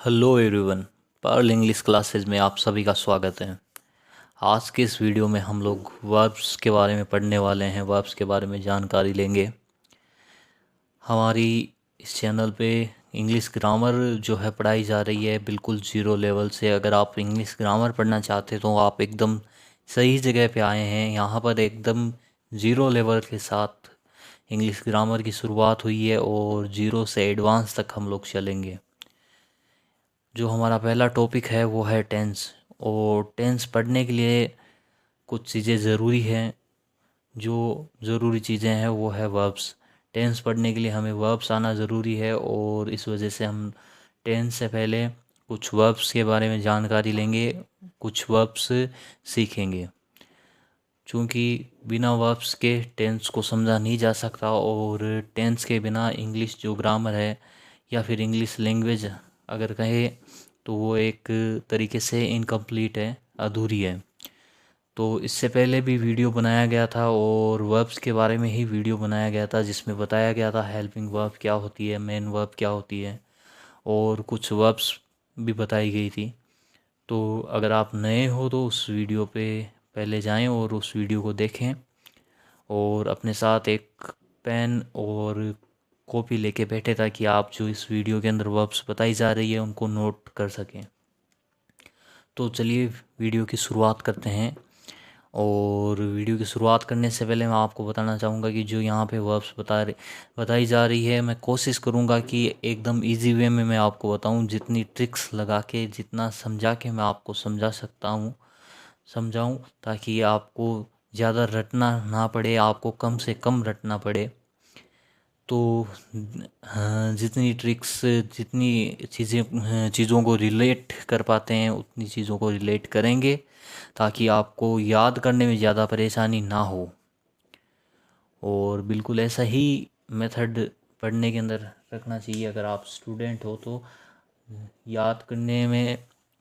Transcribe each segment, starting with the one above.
Hello everyone. Pearl English classes में आप सभी का स्वागत है। आज के इस वीडियो में हम लोग वर्ब्स के बारे में पढ़ने वाले हैं, वर्ब्स के बारे में जानकारी लेंगे। हमारी इस चैनल पे इंग्लिश ग्रामर जो है पढ़ाई जा रही है बिल्कुल ज़ीरो लेवल से। अगर आप इंग्लिश ग्रामर पढ़ना चाहते तो आप एकदम सही जगह पे आए हैं। यहाँ पर एकदम ज़ीरो लेवल के साथ इंग्लिश ग्रामर की शुरुआत हुई है और ज़ीरो से एडवांस तक हम लोग चलेंगे। जो हमारा पहला टॉपिक है वो है टेंस। और टेंस पढ़ने के लिए कुछ चीज़ें ज़रूरी हैं। जो ज़रूरी चीज़ें हैं वो है वर्ब्स। टेंस पढ़ने के लिए हमें वर्ब्स आना ज़रूरी है और इस वजह से हम टेंस से पहले कुछ वर्ब्स के बारे में जानकारी लेंगे, कुछ वर्ब्स सीखेंगे। क्योंकि बिना वर्ब्स के टेंस को समझा नहीं जा सकता और टेंस के बिना इंग्लिश जो ग्रामर है या फिर इंग्लिश लैंग्वेज अगर कहे तो वो एक तरीके से इनकम्प्लीट है, अधूरी है। तो इससे पहले भी वीडियो बनाया गया था और वर्ब्स के बारे में ही वीडियो बनाया गया था जिसमें बताया गया था हेल्पिंग वर्ब क्या होती है, मेन वर्ब क्या होती है और कुछ वर्ब्स भी बताई गई थी। तो अगर आप नए हो तो उस वीडियो पे पहले जाएं और उस वीडियो को देखें और अपने साथ एक पेन और कॉपी लेके बैठे ताकि आप जो इस वीडियो के अंदर वर्ब्स बताई जा रही है उनको नोट कर सकें। तो चलिए वीडियो की शुरुआत करते हैं। और वीडियो की शुरुआत करने से पहले मैं आपको बताना चाहूँगा कि जो यहाँ पे वर्ब्स बताई जा रही है, मैं कोशिश करूँगा कि एकदम इजी वे में मैं आपको बताऊँ, जितनी ट्रिक्स लगा के, जितना समझा के मैं आपको समझाऊँ ताकि आपको ज़्यादा रटना ना पड़े, आपको कम से कम रटना पड़े। तो हाँ, जितनी ट्रिक्स, जितनी चीज़ों को रिलेट कर पाते हैं उतनी चीज़ों को रिलेट करेंगे ताकि आपको याद करने में ज़्यादा परेशानी ना हो। और बिल्कुल ऐसा ही मेथड पढ़ने के अंदर रखना चाहिए। अगर आप स्टूडेंट हो तो याद करने में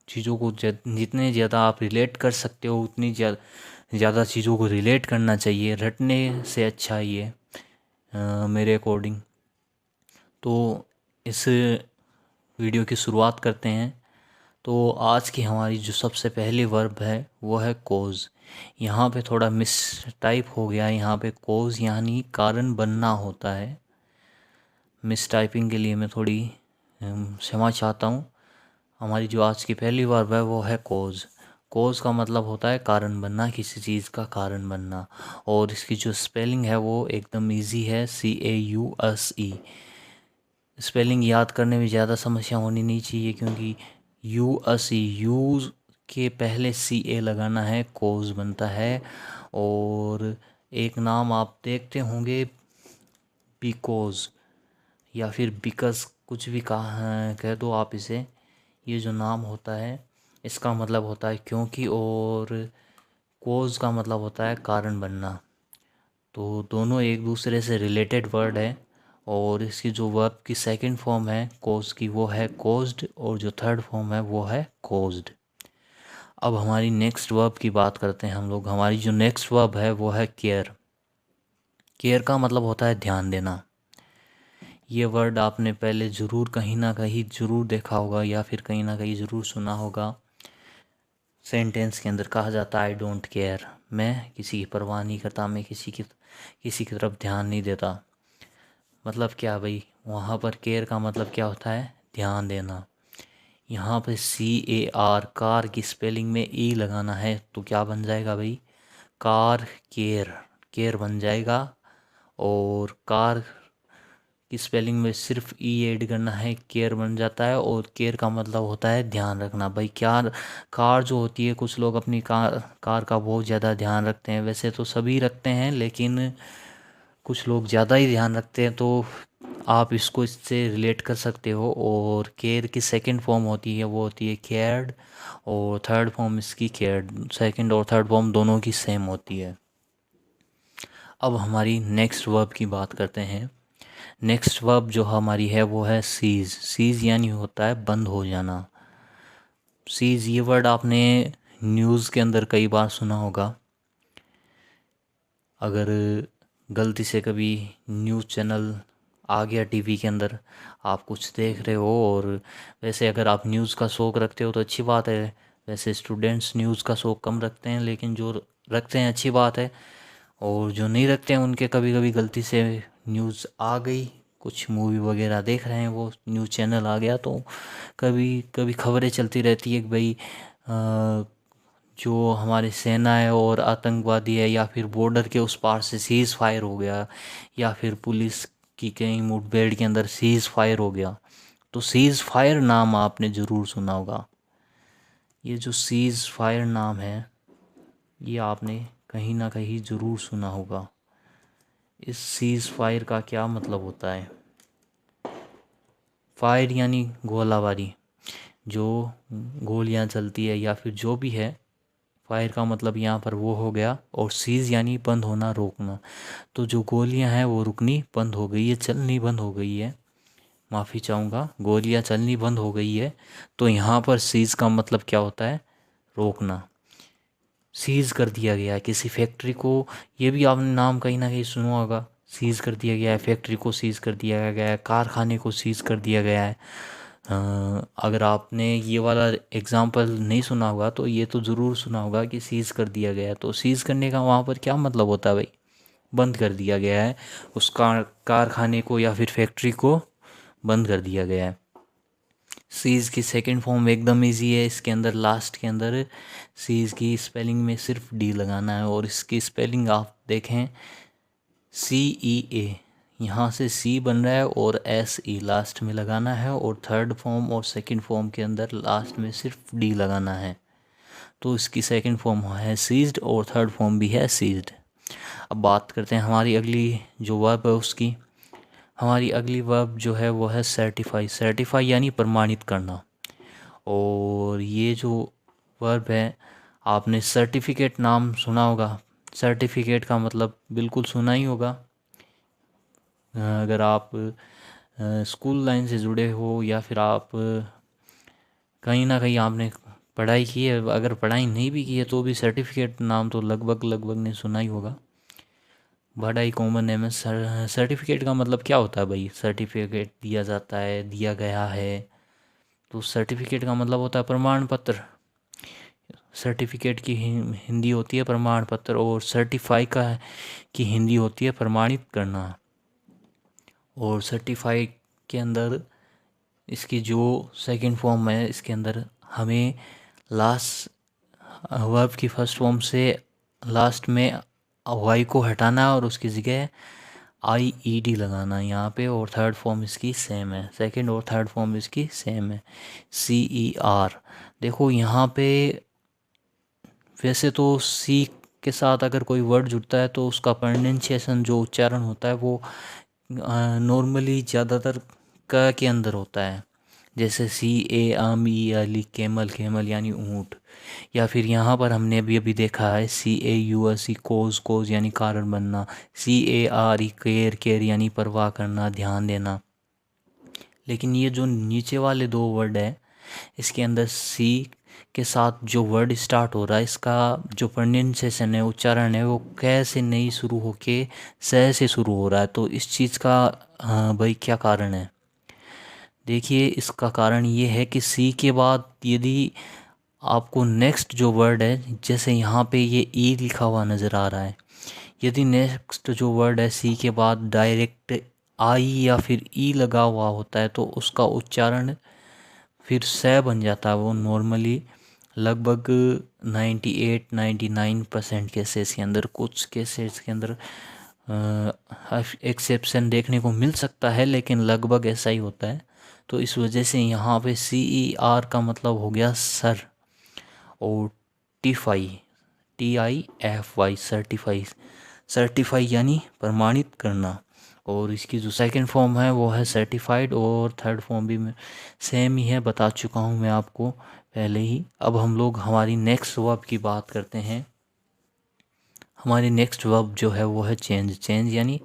चीज़ों को जितने ज़्यादा आप रिलेट कर सकते हो उतनी ज़्यादा चीज़ों को रिलेट करना चाहिए। रटने से अच्छा ये मेरे अकॉर्डिंग। तो इस वीडियो की शुरुआत करते हैं। तो आज की हमारी जो सबसे पहली वर्ब है वो है कोज। यहाँ पे थोड़ा मिस टाइप हो गया है। यहाँ पे कोज यानी कारण बनना होता है। मिस टाइपिंग के लिए मैं थोड़ी क्षमा चाहता हूँ। हमारी जो आज की पहली वर्ब है वो है कोज। कोज का मतलब होता है कारण बनना, किसी चीज़ का कारण बनना। और इसकी जो स्पेलिंग है वो एकदम इजी है, CAUSE। स्पेलिंग याद करने में ज़्यादा समस्या होनी नहीं चाहिए क्योंकि यू के पहले CA लगाना है, कोज बनता है। और एक नाम आप देखते होंगे बिकोज या फिर बिकस, कुछ भी कह दो आप इसे। ये जो नाम होता है इसका मतलब होता है क्योंकि, और कोज का मतलब होता है कारण बनना। तो दोनों एक दूसरे से रिलेटेड वर्ड है। और इसकी जो वर्ब की सेकंड फॉर्म है कोज की वो है कोज्ड और जो थर्ड फॉर्म है वो है कोज्ड। अब हमारी नेक्स्ट वर्ब की बात करते हैं हम लोग। हमारी जो नेक्स्ट वर्ब है वो है केयर। केयर का मतलब होता है ध्यान देना। ये वर्ड आपने पहले ज़रूर कहीं ना कहीं ज़रूर देखा होगा या फिर कहीं ना कहीं ज़रूर सुना होगा। सेंटेंस के अंदर कहा जाता है आई डोंट केयर, मैं किसी की परवाह नहीं करता, मैं किसी की तरफ ध्यान नहीं देता। मतलब क्या भाई, वहाँ पर केयर का मतलब क्या होता है, ध्यान देना। यहाँ पे CAR, कार की स्पेलिंग में E लगाना है तो क्या बन जाएगा भाई, कार केयर, केयर बन जाएगा। और कार की स्पेलिंग में सिर्फ E ऐड करना है, केयर बन जाता है। और केयर का मतलब होता है ध्यान रखना। भाई क्या, कार जो होती है, कुछ लोग अपनी कार का बहुत ज़्यादा ध्यान रखते हैं। वैसे तो सभी रखते हैं लेकिन कुछ लोग ज़्यादा ही ध्यान रखते हैं। तो आप इसको इससे रिलेट कर सकते हो। और केयर की सेकंड फॉर्म होती है वो होती है केयर्ड, और थर्ड फॉर्म इसकी केयर्ड। सेकंड और थर्ड फॉर्म दोनों की सेम होती है। अब हमारी नेक्स्ट वर्ब की बात करते हैं। नेक्स्ट वर्ब जो हमारी है वो है सीज। सीज यानी होता है बंद हो जाना। सीज ये वर्ड आपने न्यूज़ के अंदर कई बार सुना होगा। अगर गलती से कभी न्यूज़ चैनल आ गया टीवी के अंदर, आप कुछ देख रहे हो। और वैसे अगर आप न्यूज़ का शौक़ रखते हो तो अच्छी बात है। वैसे स्टूडेंट्स न्यूज़ का शौक़ कम रखते हैं, लेकिन जो रखते हैं अच्छी बात है। और जो नहीं रखते हैं उनके कभी कभी गलती से न्यूज़ आ गई, कुछ मूवी वगैरह देख रहे हैं, वो न्यूज़ चैनल आ गया, तो कभी कभी खबरें चलती रहती है कि भाई जो हमारी सेना है और आतंकवादी है, या फिर बॉर्डर के उस पार से सीज़ फायर हो गया, या फिर पुलिस की कहीं मुठभेड़ के अंदर सीज़ फायर हो गया। तो सीज़ फायर नाम आपने ज़रूर सुना होगा। ये जो सीज़ फायर नाम है, ये आपने कहीं ना कहीं ज़रूर सुना होगा। इस सीज़ फायर का क्या मतलब होता है? फायर यानी गोलाबारी, जो गोलियां चलती है या फिर जो भी है, फायर का मतलब यहाँ पर वो हो गया। और सीज़ यानी बंद होना, रोकना। तो जो गोलियां हैं वो रुकनी बंद हो गई है, चलनी बंद हो गई है। माफ़ी चाहूँगा, गोलियां चलनी बंद हो गई है। तो यहाँ पर सीज़ का मतलब क्या होता है? रोकना। सीज़ कर दिया गया है किसी फैक्ट्री को, ये भी आपने नाम कहीं ना कहीं सुना होगा। सीज़ कर दिया गया है, फैक्ट्री को सीज़ कर दिया गया है, कारखाने को सीज़ कर दिया गया है। अगर आपने ये वाला एग्ज़ाम्पल नहीं सुना होगा तो ये तो ज़रूर सुना होगा कि सीज़ कर दिया गया है। तो सीज़ करने का वहाँ पर क्या मतलब होता है भाई? बंद कर दिया गया है, उस कारखाने को या फिर फैक्ट्री को बंद कर दिया गया है। सीज़ की सेकंड फॉर्म एकदम इजी है। इसके अंदर लास्ट के अंदर सीज़ की स्पेलिंग में सिर्फ डी लगाना है, और इसकी स्पेलिंग आप देखें CEA, यहाँ से सी बन रहा है और SE लास्ट में लगाना है, और थर्ड फॉर्म और सेकंड फॉर्म के अंदर लास्ट में सिर्फ डी लगाना है। तो इसकी सेकंड फॉर्म है सीज्ड और थर्ड फॉर्म भी है सीज्ड। अब बात करते हैं हमारी अगली जो वर्ब है उसकी। हमारी अगली वर्ब जो है वो है सर्टिफाई। सर्टिफाई यानी प्रमाणित करना। और ये जो वर्ब है, आपने सर्टिफिकेट नाम सुना होगा। सर्टिफिकेट का मतलब बिल्कुल सुना ही होगा। अगर आप स्कूल लाइन से जुड़े हो, या फिर आप कहीं ना कहीं आपने पढ़ाई की है, अगर पढ़ाई नहीं भी की है तो भी सर्टिफिकेट नाम तो लगभग लगभग ने सुना ही होगा। बड़ा ही कॉमन है। सर्टिफिकेट का मतलब क्या होता है भाई? सर्टिफिकेट दिया जाता है, दिया गया है। तो सर्टिफिकेट का मतलब होता है प्रमाण पत्र। सर्टिफिकेट की हिंदी होती है प्रमाण पत्र, और सर्टिफाई का की हिंदी होती है प्रमाणित करना। और सर्टिफाई के अंदर इसकी जो सेकंड फॉर्म है, इसके अंदर हमें लास्ट वर्ब की फर्स्ट फॉर्म से लास्ट में वाई को हटाना है और उसकी जगह IED लगाना है यहाँ पे। और थर्ड फॉर्म इसकी सेम है, सेकंड और थर्ड फॉर्म इसकी सेम है, CER। देखो यहाँ पे वैसे तो सी के साथ अगर कोई वर्ड जुड़ता है तो उसका प्रोनाउंसिएशन जो उच्चारण होता है वो नॉर्मली ज़्यादातर क के अंदर होता है। जैसे CAMEL, कैमल, कैमल यानी ऊँट। या फिर यहाँ पर हमने अभी अभी देखा है CAUSE, कोज, कोज यानी कारण बनना। CARE, केयर, केयर यानी परवाह करना, ध्यान देना। लेकिन ये जो नीचे वाले दो वर्ड है, इसके अंदर सी के साथ जो वर्ड स्टार्ट हो रहा है, इसका जो प्रोनाउंसिएशन है, उच्चारण है, वो कै से नहीं शुरू होके स से शुरू हो रहा है। तो इस चीज़ का भाई क्या कारण है? देखिए, इसका कारण ये है कि सी के बाद यदि आपको नेक्स्ट जो वर्ड है, जैसे यहाँ पे ये ई लिखा हुआ नज़र आ रहा है, यदि नेक्स्ट जो वर्ड है सी के बाद डायरेक्ट आई या फिर ई लगा हुआ होता है तो उसका उच्चारण फिर स बन जाता है। वो नॉर्मली लगभग 98-99% केसेस के अंदर, कुछ केसेस के अंदर एक्सेप्शन देखने को मिल सकता है, लेकिन लगभग ऐसा ही होता है। तो इस वजह से यहाँ पे CER का मतलब हो गया सर, और TIFY सर्टिफाई। सर्टिफाई यानी प्रमाणित करना। और इसकी जो सेकंड फॉर्म है वो है सर्टिफाइड, और थर्ड फॉर्म भी सेम ही है, बता चुका हूँ मैं आपको पहले ही। अब हम लोग हमारी नेक्स्ट वर्ब की बात करते हैं। हमारी नेक्स्ट वर्ब जो है वो है चेंज। चेंज यानी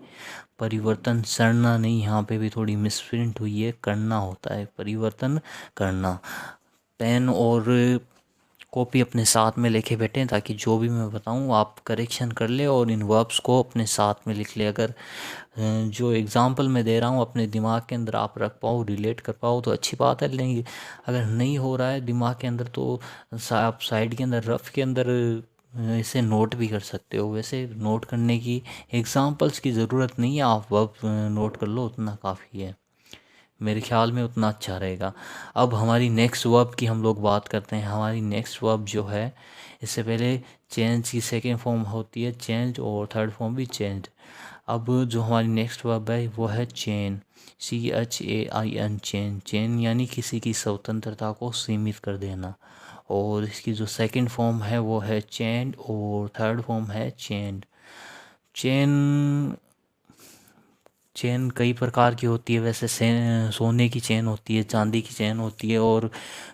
परिवर्तन, सरना नहीं, यहाँ पे भी थोड़ी मिसप्रिंट हुई है, करना होता है, परिवर्तन करना। पेन और कॉपी अपने साथ में लेके बैठें ताकि जो भी मैं बताऊं आप करेक्शन कर ले और इन वर्ब्स को अपने साथ में लिख ले। अगर जो एग्ज़ाम्पल मैं दे रहा हूँ अपने दिमाग के अंदर आप रख पाओ, रिलेट कर पाओ तो अच्छी बात है, नहीं अगर नहीं हो रहा है दिमाग के अंदर तो आप साइड के अंदर रफ के अंदर इसे नोट भी कर सकते हो। वैसे नोट करने की एग्ज़ाम्पल्स की ज़रूरत नहीं है, आप वर्ब नोट कर लो उतना काफ़ी है, मेरे ख्याल में उतना अच्छा रहेगा। अब हमारी नेक्स्ट वर्ब की हम लोग बात करते हैं। हमारी नेक्स्ट वर्ब जो है, इससे पहले चेंज की सेकेंड फॉर्म होती है चेंज और थर्ड फॉर्म भी चेंज। अब जो हमारी नेक्स्ट वर्ब है वो है चेन, CHAIN, चेन। चेन यानी किसी की स्वतंत्रता को सीमित कर देना। और इसकी जो सेकंड फॉर्म है वो है चेंड और थर्ड फॉर्म है चेंड। चेन चेन कई प्रकार की होती है वैसे, सोने की चेन होती है, चांदी की चेन होती है और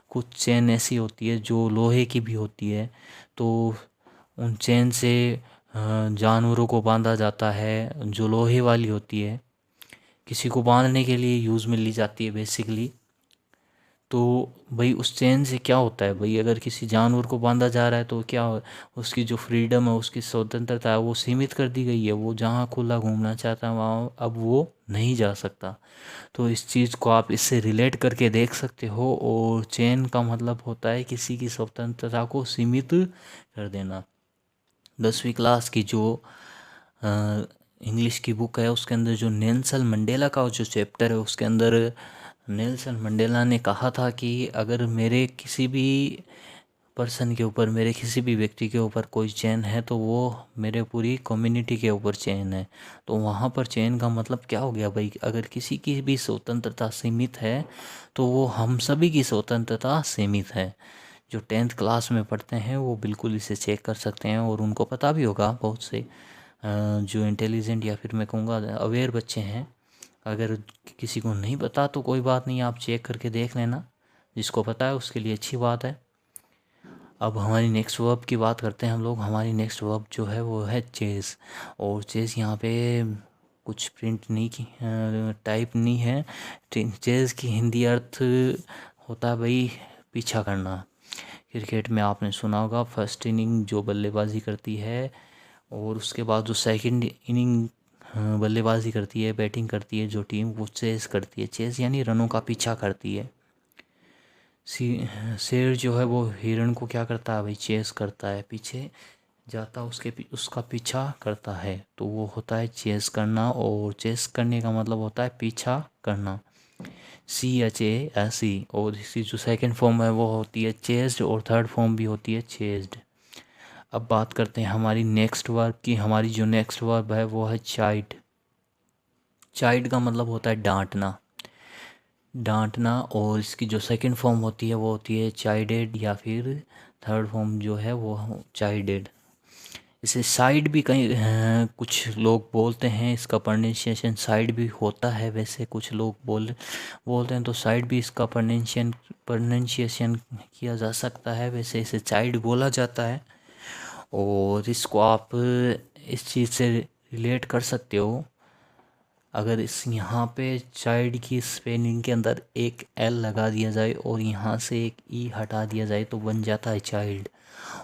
कुछ चेन ऐसी होती है जो लोहे की भी होती है। तो उन चेन से जानवरों को बांधा जाता है। जो लोहे वाली होती है किसी को बांधने के लिए यूज़ में ली जाती है बेसिकली। तो भाई उस चेन से क्या होता है भाई, अगर किसी जानवर को बांधा जा रहा है तो क्या उसकी जो फ्रीडम है, उसकी स्वतंत्रता है वो सीमित कर दी गई है। वो जहाँ खुला घूमना चाहता है वहाँ अब वो नहीं जा सकता। तो इस चीज़ को आप इससे रिलेट करके देख सकते हो। और चेन का मतलब होता है किसी की स्वतंत्रता को सीमित कर देना। 10वीं क्लास की जो इंग्लिश की बुक है उसके अंदर जो नेल्सन मंडेला का जो चैप्टर है उसके अंदर नेल्सन मंडेला ने कहा था कि अगर मेरे किसी भी पर्सन के ऊपर, मेरे किसी भी व्यक्ति के ऊपर कोई चेन है तो वो मेरे पूरी कम्युनिटी के ऊपर चेन है। तो वहाँ पर चेन का मतलब क्या हो गया भाई, अगर किसी की भी स्वतंत्रता सीमित है तो वो हम सभी की स्वतंत्रता सीमित है। जो 10th क्लास में पढ़ते हैं वो बिल्कुल इसे चेक कर सकते हैं और उनको पता भी होगा। बहुत से जो इंटेलिजेंट या फिर मैं कहूँगा अवेयर बच्चे हैं, अगर किसी को नहीं पता तो कोई बात नहीं, आप चेक करके देख लेना। जिसको पता है उसके लिए अच्छी बात है। अब हमारी नेक्स्ट वर्ब की बात करते हैं हम लोग। हमारी नेक्स्ट वर्ब जो है वो है चेज़। और चेज़ यहाँ पे कुछ प्रिंट नहीं की टाइप नहीं है। चेज़ की हिंदी अर्थ होता है भाई पीछा करना। क्रिकेट में आपने सुना होगा फर्स्ट इनिंग जो बल्लेबाजी करती है और उसके बाद जो सेकंड इनिंग बल्लेबाजी करती है, बैटिंग करती है जो टीम, वो चेज़ करती है। चेज़ यानी रनों का पीछा करती है। शेर जो है वो हिरण को क्या करता है भाई, चेस करता है, पीछे जाता उसका पीछा करता है। तो वो होता है चेस करना। और चेस करने का मतलब होता है पीछा करना, CHASE। और इसकी जो सेकंड फॉर्म है वो होती है चेस्ड और थर्ड फॉर्म भी होती है चेस्ड। अब बात करते हैं हमारी नेक्स्ट वर्ब की। हमारी जो नेक्स्ट वर्ब है वो है चाइड। चाइड का मतलब होता है डांटना, डांटना। और इसकी जो सेकंड फॉर्म होती है वो होती है चाइडेड या फिर थर्ड फॉर्म जो है वो चाइडेड। इसे साइड भी कहीं कुछ लोग बोलते हैं, इसका प्रोनाउंसिएशन साइड भी होता है। वैसे कुछ लोग बोलते हैं तो साइड भी इसका प्रोनाउंसिएशन किया जा सकता है। वैसे इसे चाइल्ड बोला जाता है। और इसको आप इस चीज़ से रिलेट कर सकते हो। अगर इस यहाँ पे चाइल्ड की स्पेलिंग के अंदर एक एल लगा दिया जाए और यहाँ से एक ई हटा दिया जाए तो बन जाता है चाइल्ड।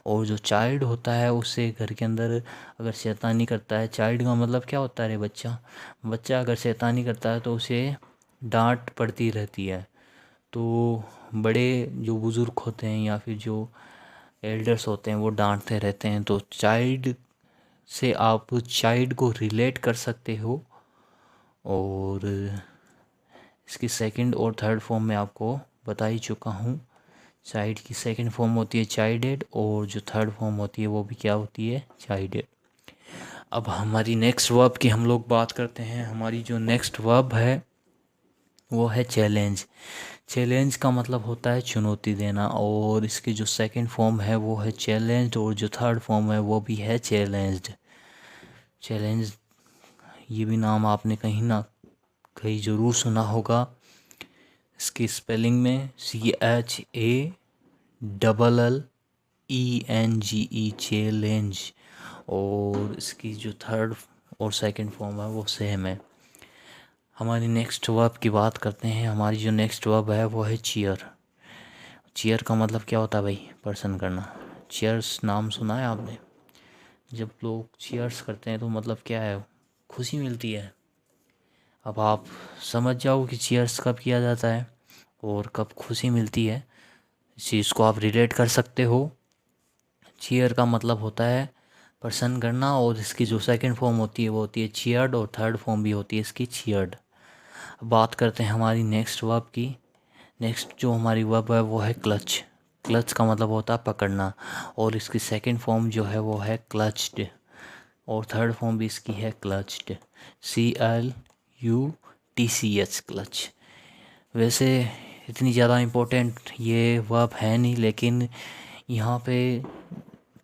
और जो चाइल्ड होता है उससे घर के अंदर अगर शैतानी करता है, चाइल्ड का मतलब क्या होता है रे बच्चा, बच्चा अगर शैतानी करता है तो उसे डांट पड़ती रहती है। तो बड़े जो बुज़ुर्ग होते हैं या फिर जो एल्डर्स होते हैं वो डांटते रहते हैं। तो चाइल्ड से आप चाइल्ड को रिलेट कर सकते हो। और इसकी सेकंड और थर्ड फॉर्म में आपको बता ही चुका हूँ। चाइल्ड की सेकंड फॉर्म होती है चाइल्डेड और जो थर्ड फॉर्म होती है वो भी क्या होती है, चाइल्डेड। अब हमारी नेक्स्ट वर्ब की हम लोग बात करते हैं। हमारी जो नेक्स्ट वर्ब है वो है चैलेंज। चैलेंज का मतलब होता है चुनौती देना। और इसकी जो सेकंड फॉर्म है वो है चैलेंज्ड और जो थर्ड फॉर्म है वो भी है चैलेंज्ड। चैलेंज ये भी नाम आपने कहीं ना कहीं ज़रूर सुना होगा। इसकी स्पेलिंग में CHALLENGE, चैलेंज। और इसकी जो थर्ड और सेकंड फॉर्म है वो सेम है। हमारी नेक्स्ट वर्ब की बात करते हैं। हमारी जो नेक्स्ट वर्ब है वो है चीयर। चीयर का मतलब क्या होता है भाई? प्रसन्न करना। चीयर्स नाम सुना है आपने? जब लोग चीयर्स करते हैं तो मतलब क्या है? खुशी मिलती है। अब आप समझ जाओ कि चीयर्स कब किया जाता है और कब खुशी मिलती है। इस चीज़ को आप रिलेट कर सकते हो। चीयर का मतलब होता है प्रसन्न करना, और इसकी जो सेकंड फॉर्म होती है वो होती है चीयर्ड, और थर्ड फॉर्म भी होती है इसकी चीयर्ड। अब बात करते हैं हमारी नेक्स्ट वर्ब की। नेक्स्ट जो हमारी वर्ब है वो है क्लच। क्लच का मतलब होता है पकड़ना, और इसकी सेकंड फॉर्म जो है वो है क्लच्ड, और थर्ड फॉर्म भी इसकी है क्लच्ड। CLUTCH, clutch. वैसे इतनी ज़्यादा इम्पोर्टेंट ये वर्ब है नहीं, लेकिन यहाँ पे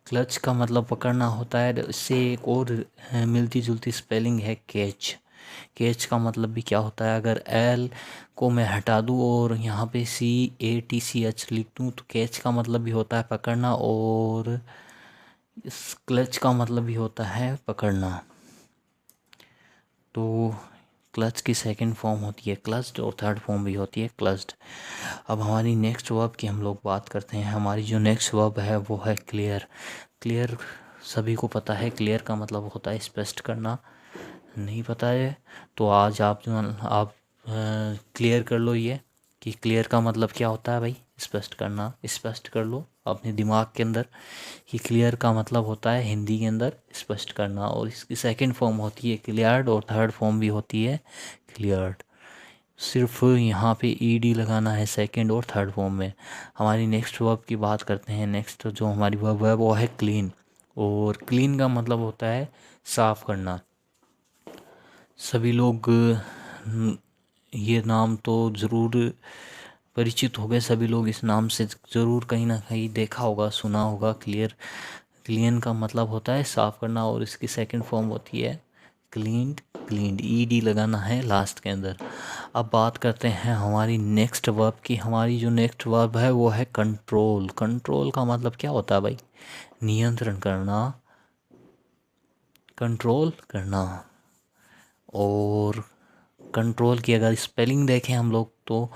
क्लच का मतलब पकड़ना होता है। इससे एक और मिलती जुलती स्पेलिंग है कैच। कैच का मतलब भी क्या होता है? अगर एल को मैं हटा दूँ और यहाँ पे CATCH लिख दूँ तो कैच का मतलब भी होता है पकड़ना, और इस क्लच का मतलब भी होता है पकड़ना। तो क्लच की सेकंड फॉर्म होती है क्लच्ड, और थर्ड फॉर्म भी होती है क्लच्ड। अब हमारी नेक्स्ट वर्ब की हम लोग बात करते हैं। हमारी जो नेक्स्ट वर्ब है वो है क्लियर। क्लियर सभी को पता है, क्लियर का मतलब होता है स्पष्ट करना। नहीं पता है तो आज आप क्लियर कर लो ये, कि क्लियर का मतलब क्या होता है भाई? स्पष्ट करना। स्पष्ट कर लो अपने दिमाग के अंदर कि क्लियर का मतलब होता है हिंदी के अंदर स्पष्ट करना, और इसकी सेकंड फॉर्म होती है क्लियर्ड, और थर्ड फॉर्म भी होती है क्लियर्ड। सिर्फ यहाँ पे ED लगाना है सेकंड और थर्ड फॉर्म में। हमारी नेक्स्ट वर्ब की बात करते हैं। नेक्स्ट जो हमारी वर्ब है वो है क्लीन, और क्लीन का मतलब होता है साफ करना। सभी लोग ये नाम तो ज़रूर परिचित हो गए, सभी लोग इस नाम से ज़रूर कहीं ना कहीं देखा होगा, सुना होगा। क्लीन का मतलब होता है साफ करना, और इसकी सेकंड फॉर्म होती है क्लीन्ड। क्लीन्ड ED लगाना है लास्ट के अंदर। अब बात करते हैं हमारी नेक्स्ट वर्ब की। हमारी जो नेक्स्ट वर्ब है वो है कंट्रोल। कंट्रोल का मतलब क्या होता है भाई? नियंत्रण करना, कंट्रोल करना। और कंट्रोल की अगर स्पेलिंग देखें हम लोग तो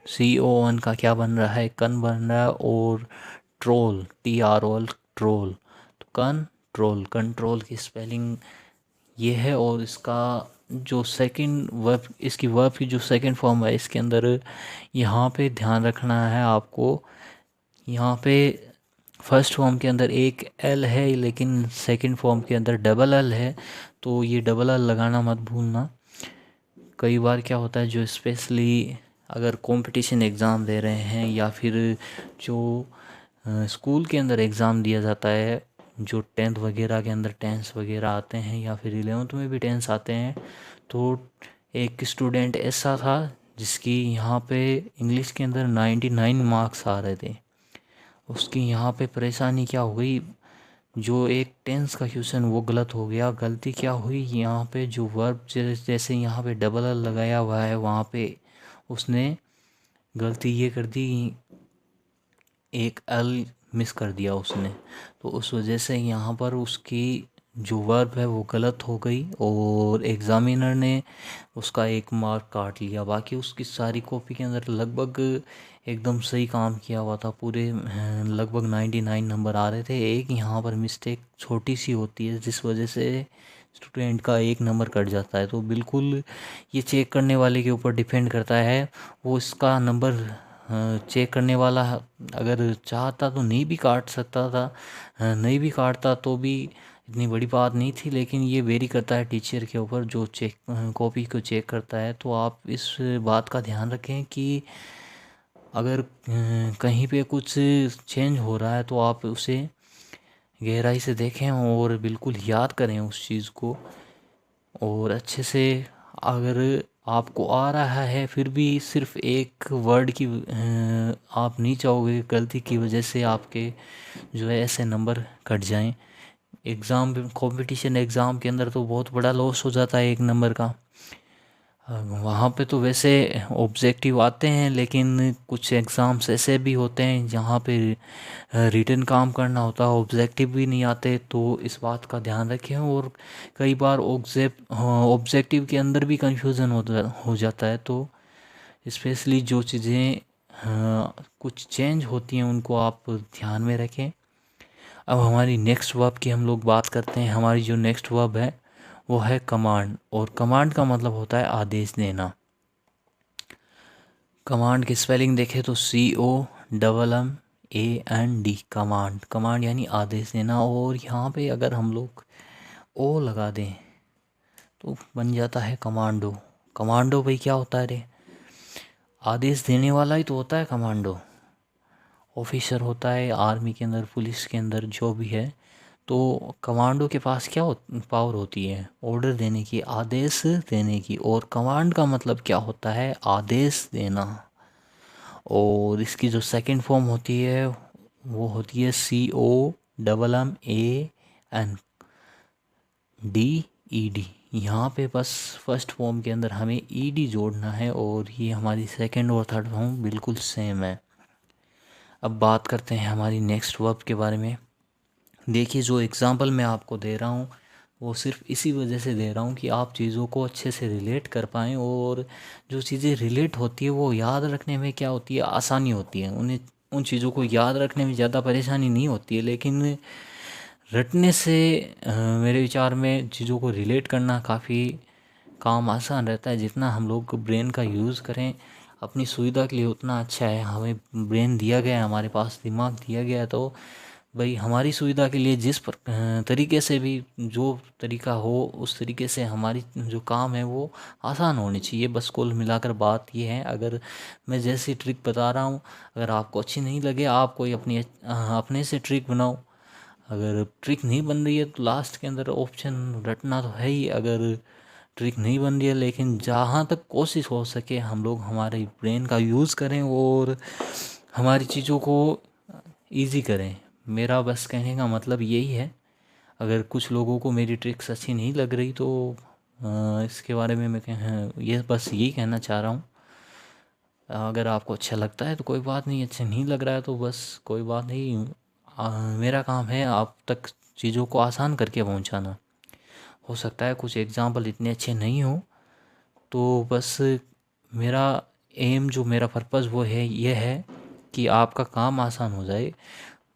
CON का क्या बन रहा है? कन बन रहा है, और ट्रोल TROL, ट्रोल। तो कंट्रोल, कंट्रोल की स्पेलिंग ये है। और इसका जो सेकंड वर्ब, इसकी वर्ब की जो सेकंड फॉर्म है इसके अंदर यहाँ पे ध्यान रखना है आपको। यहाँ पे फर्स्ट फॉर्म के अंदर एक L है, लेकिन सेकंड फॉर्म के अंदर डबल L है, तो ये डबल L लगाना मत भूलना। कई बार क्या होता है, जो स्पेशली अगर कंपटीशन एग्ज़ाम दे रहे हैं, या फिर जो स्कूल के अंदर एग्ज़ाम दिया जाता है, जो टेंथ वगैरह के अंदर टेंस वगैरह आते हैं, या फिर 11th में भी टेंस आते हैं, तो एक स्टूडेंट ऐसा था जिसकी यहाँ पे इंग्लिश के अंदर 99 मार्क्स आ रहे थे। उसकी यहाँ पे परेशानी क्या हो गई, जो एक टेंस का क्वेश्चन वो गलत हो गया। गलती क्या हुई, यहाँ पे जो वर्ब जैसे यहाँ पे डबल एल लगाया हुआ है, वहाँ पे उसने गलती ये कर दी, एक एल मिस कर दिया उसने। तो उस वजह से यहाँ पर उसकी जो वर्ब है वो गलत हो गई, और एग्ज़ामिनर ने उसका 1 मार्क काट लिया। बाकी उसकी सारी कॉपी के अंदर लगभग एकदम सही काम किया हुआ था, पूरे लगभग 99 नंबर आ रहे थे। एक यहाँ पर मिस्टेक छोटी सी होती है जिस वजह से स्टूडेंट का 1 नंबर कट जाता है। तो बिल्कुल ये चेक करने वाले के ऊपर डिपेंड करता है, वो इसका नंबर चेक करने वाला अगर चाहता तो नहीं भी काट सकता था, नहीं भी काटता तो भी इतनी बड़ी बात नहीं थी। लेकिन ये वेरी करता है टीचर के ऊपर जो चेक कॉपी को चेक करता है। तो आप इस बात का ध्यान रखें कि अगर कहीं पे कुछ चेंज हो रहा है तो आप उसे गहराई से देखें और बिल्कुल याद करें उस चीज़ को, और अच्छे से। अगर आपको आ रहा है फिर भी सिर्फ एक वर्ड की आप नहीं चाहोगे गलती की वजह से आपके जो है ऐसे नंबर कट जाएं। एग्ज़ाम कंपटीशन एग्ज़ाम के अंदर तो बहुत बड़ा लॉस हो जाता है 1 नंबर का। वहाँ पे तो वैसे ऑब्जेक्टिव आते हैं, लेकिन कुछ एग्ज़ाम्स ऐसे भी होते हैं जहाँ पे रिटन काम करना होता है, ऑब्जेक्टिव भी नहीं आते। तो इस बात का ध्यान रखें। और कई बार ऑब्जेक्टिव के अंदर भी कंफ्यूजन हो जाता है। तो स्पेशली जो चीज़ें कुछ चेंज होती हैं उनको आप ध्यान में रखें। अब हमारी नेक्स्ट वर्ब की हम लोग बात करते हैं। हमारी जो नेक्स्ट वर्ब है वो है कमांड, और कमांड का मतलब होता है आदेश देना। कमांड की स्पेलिंग देखें तो COMMAND, कमांड। कमांड यानी आदेश देना, और यहाँ पे अगर हम लोग ओ लगा दें तो बन जाता है कमांडो। कमांडो भाई क्या होता है रे? आदेश देने वाला ही तो होता है कमांडो। ऑफिसर होता है आर्मी के अंदर, पुलिस के अंदर, जो भी है। तो कमांडो के पास क्या पावर होती है? ऑर्डर देने की, आदेश देने की। और कमांड का मतलब क्या होता है? आदेश देना। और इसकी जो सेकंड फॉर्म होती है वो होती है COMMAND, यहाँ पे बस फर्स्ट फॉर्म के अंदर हमें ED जोड़ना है, और ये हमारी सेकंड और थर्ड फॉर्म बिल्कुल सेम है। अब बात करते हैं हमारी नेक्स्ट वर्ब के बारे में। देखिए, जो एग्ज़ाम्पल मैं आपको दे रहा हूँ वो सिर्फ इसी वजह से दे रहा हूँ कि आप चीज़ों को अच्छे से रिलेट कर पाएँ, और जो चीज़ें रिलेट होती है वो याद रखने में क्या होती है? आसानी होती है। उन्हें उन चीज़ों को याद रखने में ज़्यादा परेशानी नहीं होती है, लेकिन रटने से मेरे विचार में चीज़ों को रिलेट करना काफ़ी काम आसान रहता है। जितना हम लोग ब्रेन का यूज़ करें अपनी सुविधा के लिए उतना अच्छा है। हमें ब्रेन दिया गया है, हमारे पास दिमाग दिया गया है, तो भाई हमारी सुविधा के लिए जिस तरीके से भी जो तरीका हो उस तरीके से हमारी जो काम है वो आसान होनी चाहिए। बस कुल मिलाकर बात ये है। अगर मैं जैसी ट्रिक बता रहा हूँ, अगर आपको अच्छी नहीं लगे, आप कोई अपने से ट्रिक बनाओ। अगर ट्रिक नहीं बन रही है तो लास्ट के अंदर ऑप्शन रटना तो है ही। अगर ट्रिक नहीं बन रही है, लेकिन जहाँ तक कोशिश हो सके हम लोग हमारे ब्रेन का यूज़ करें और हमारी चीज़ों को इजी करें। मेरा बस कहने का मतलब यही है। अगर कुछ लोगों को मेरी ट्रिक्स अच्छी नहीं लग रही तो इसके बारे में मैं ये बस यही कहना चाह रहा हूँ। अगर आपको अच्छा लगता है तो कोई बात नहीं, अच्छा नहीं लग रहा है तो बस कोई बात नहीं। मेरा काम है आप तक चीज़ों को आसान करके पहुँचाना। हो सकता है कुछ एग्ज़ाम्पल इतने अच्छे नहीं हो, तो बस मेरा एम, जो मेरा पर्पज़ वो है, ये है कि आपका काम आसान हो जाए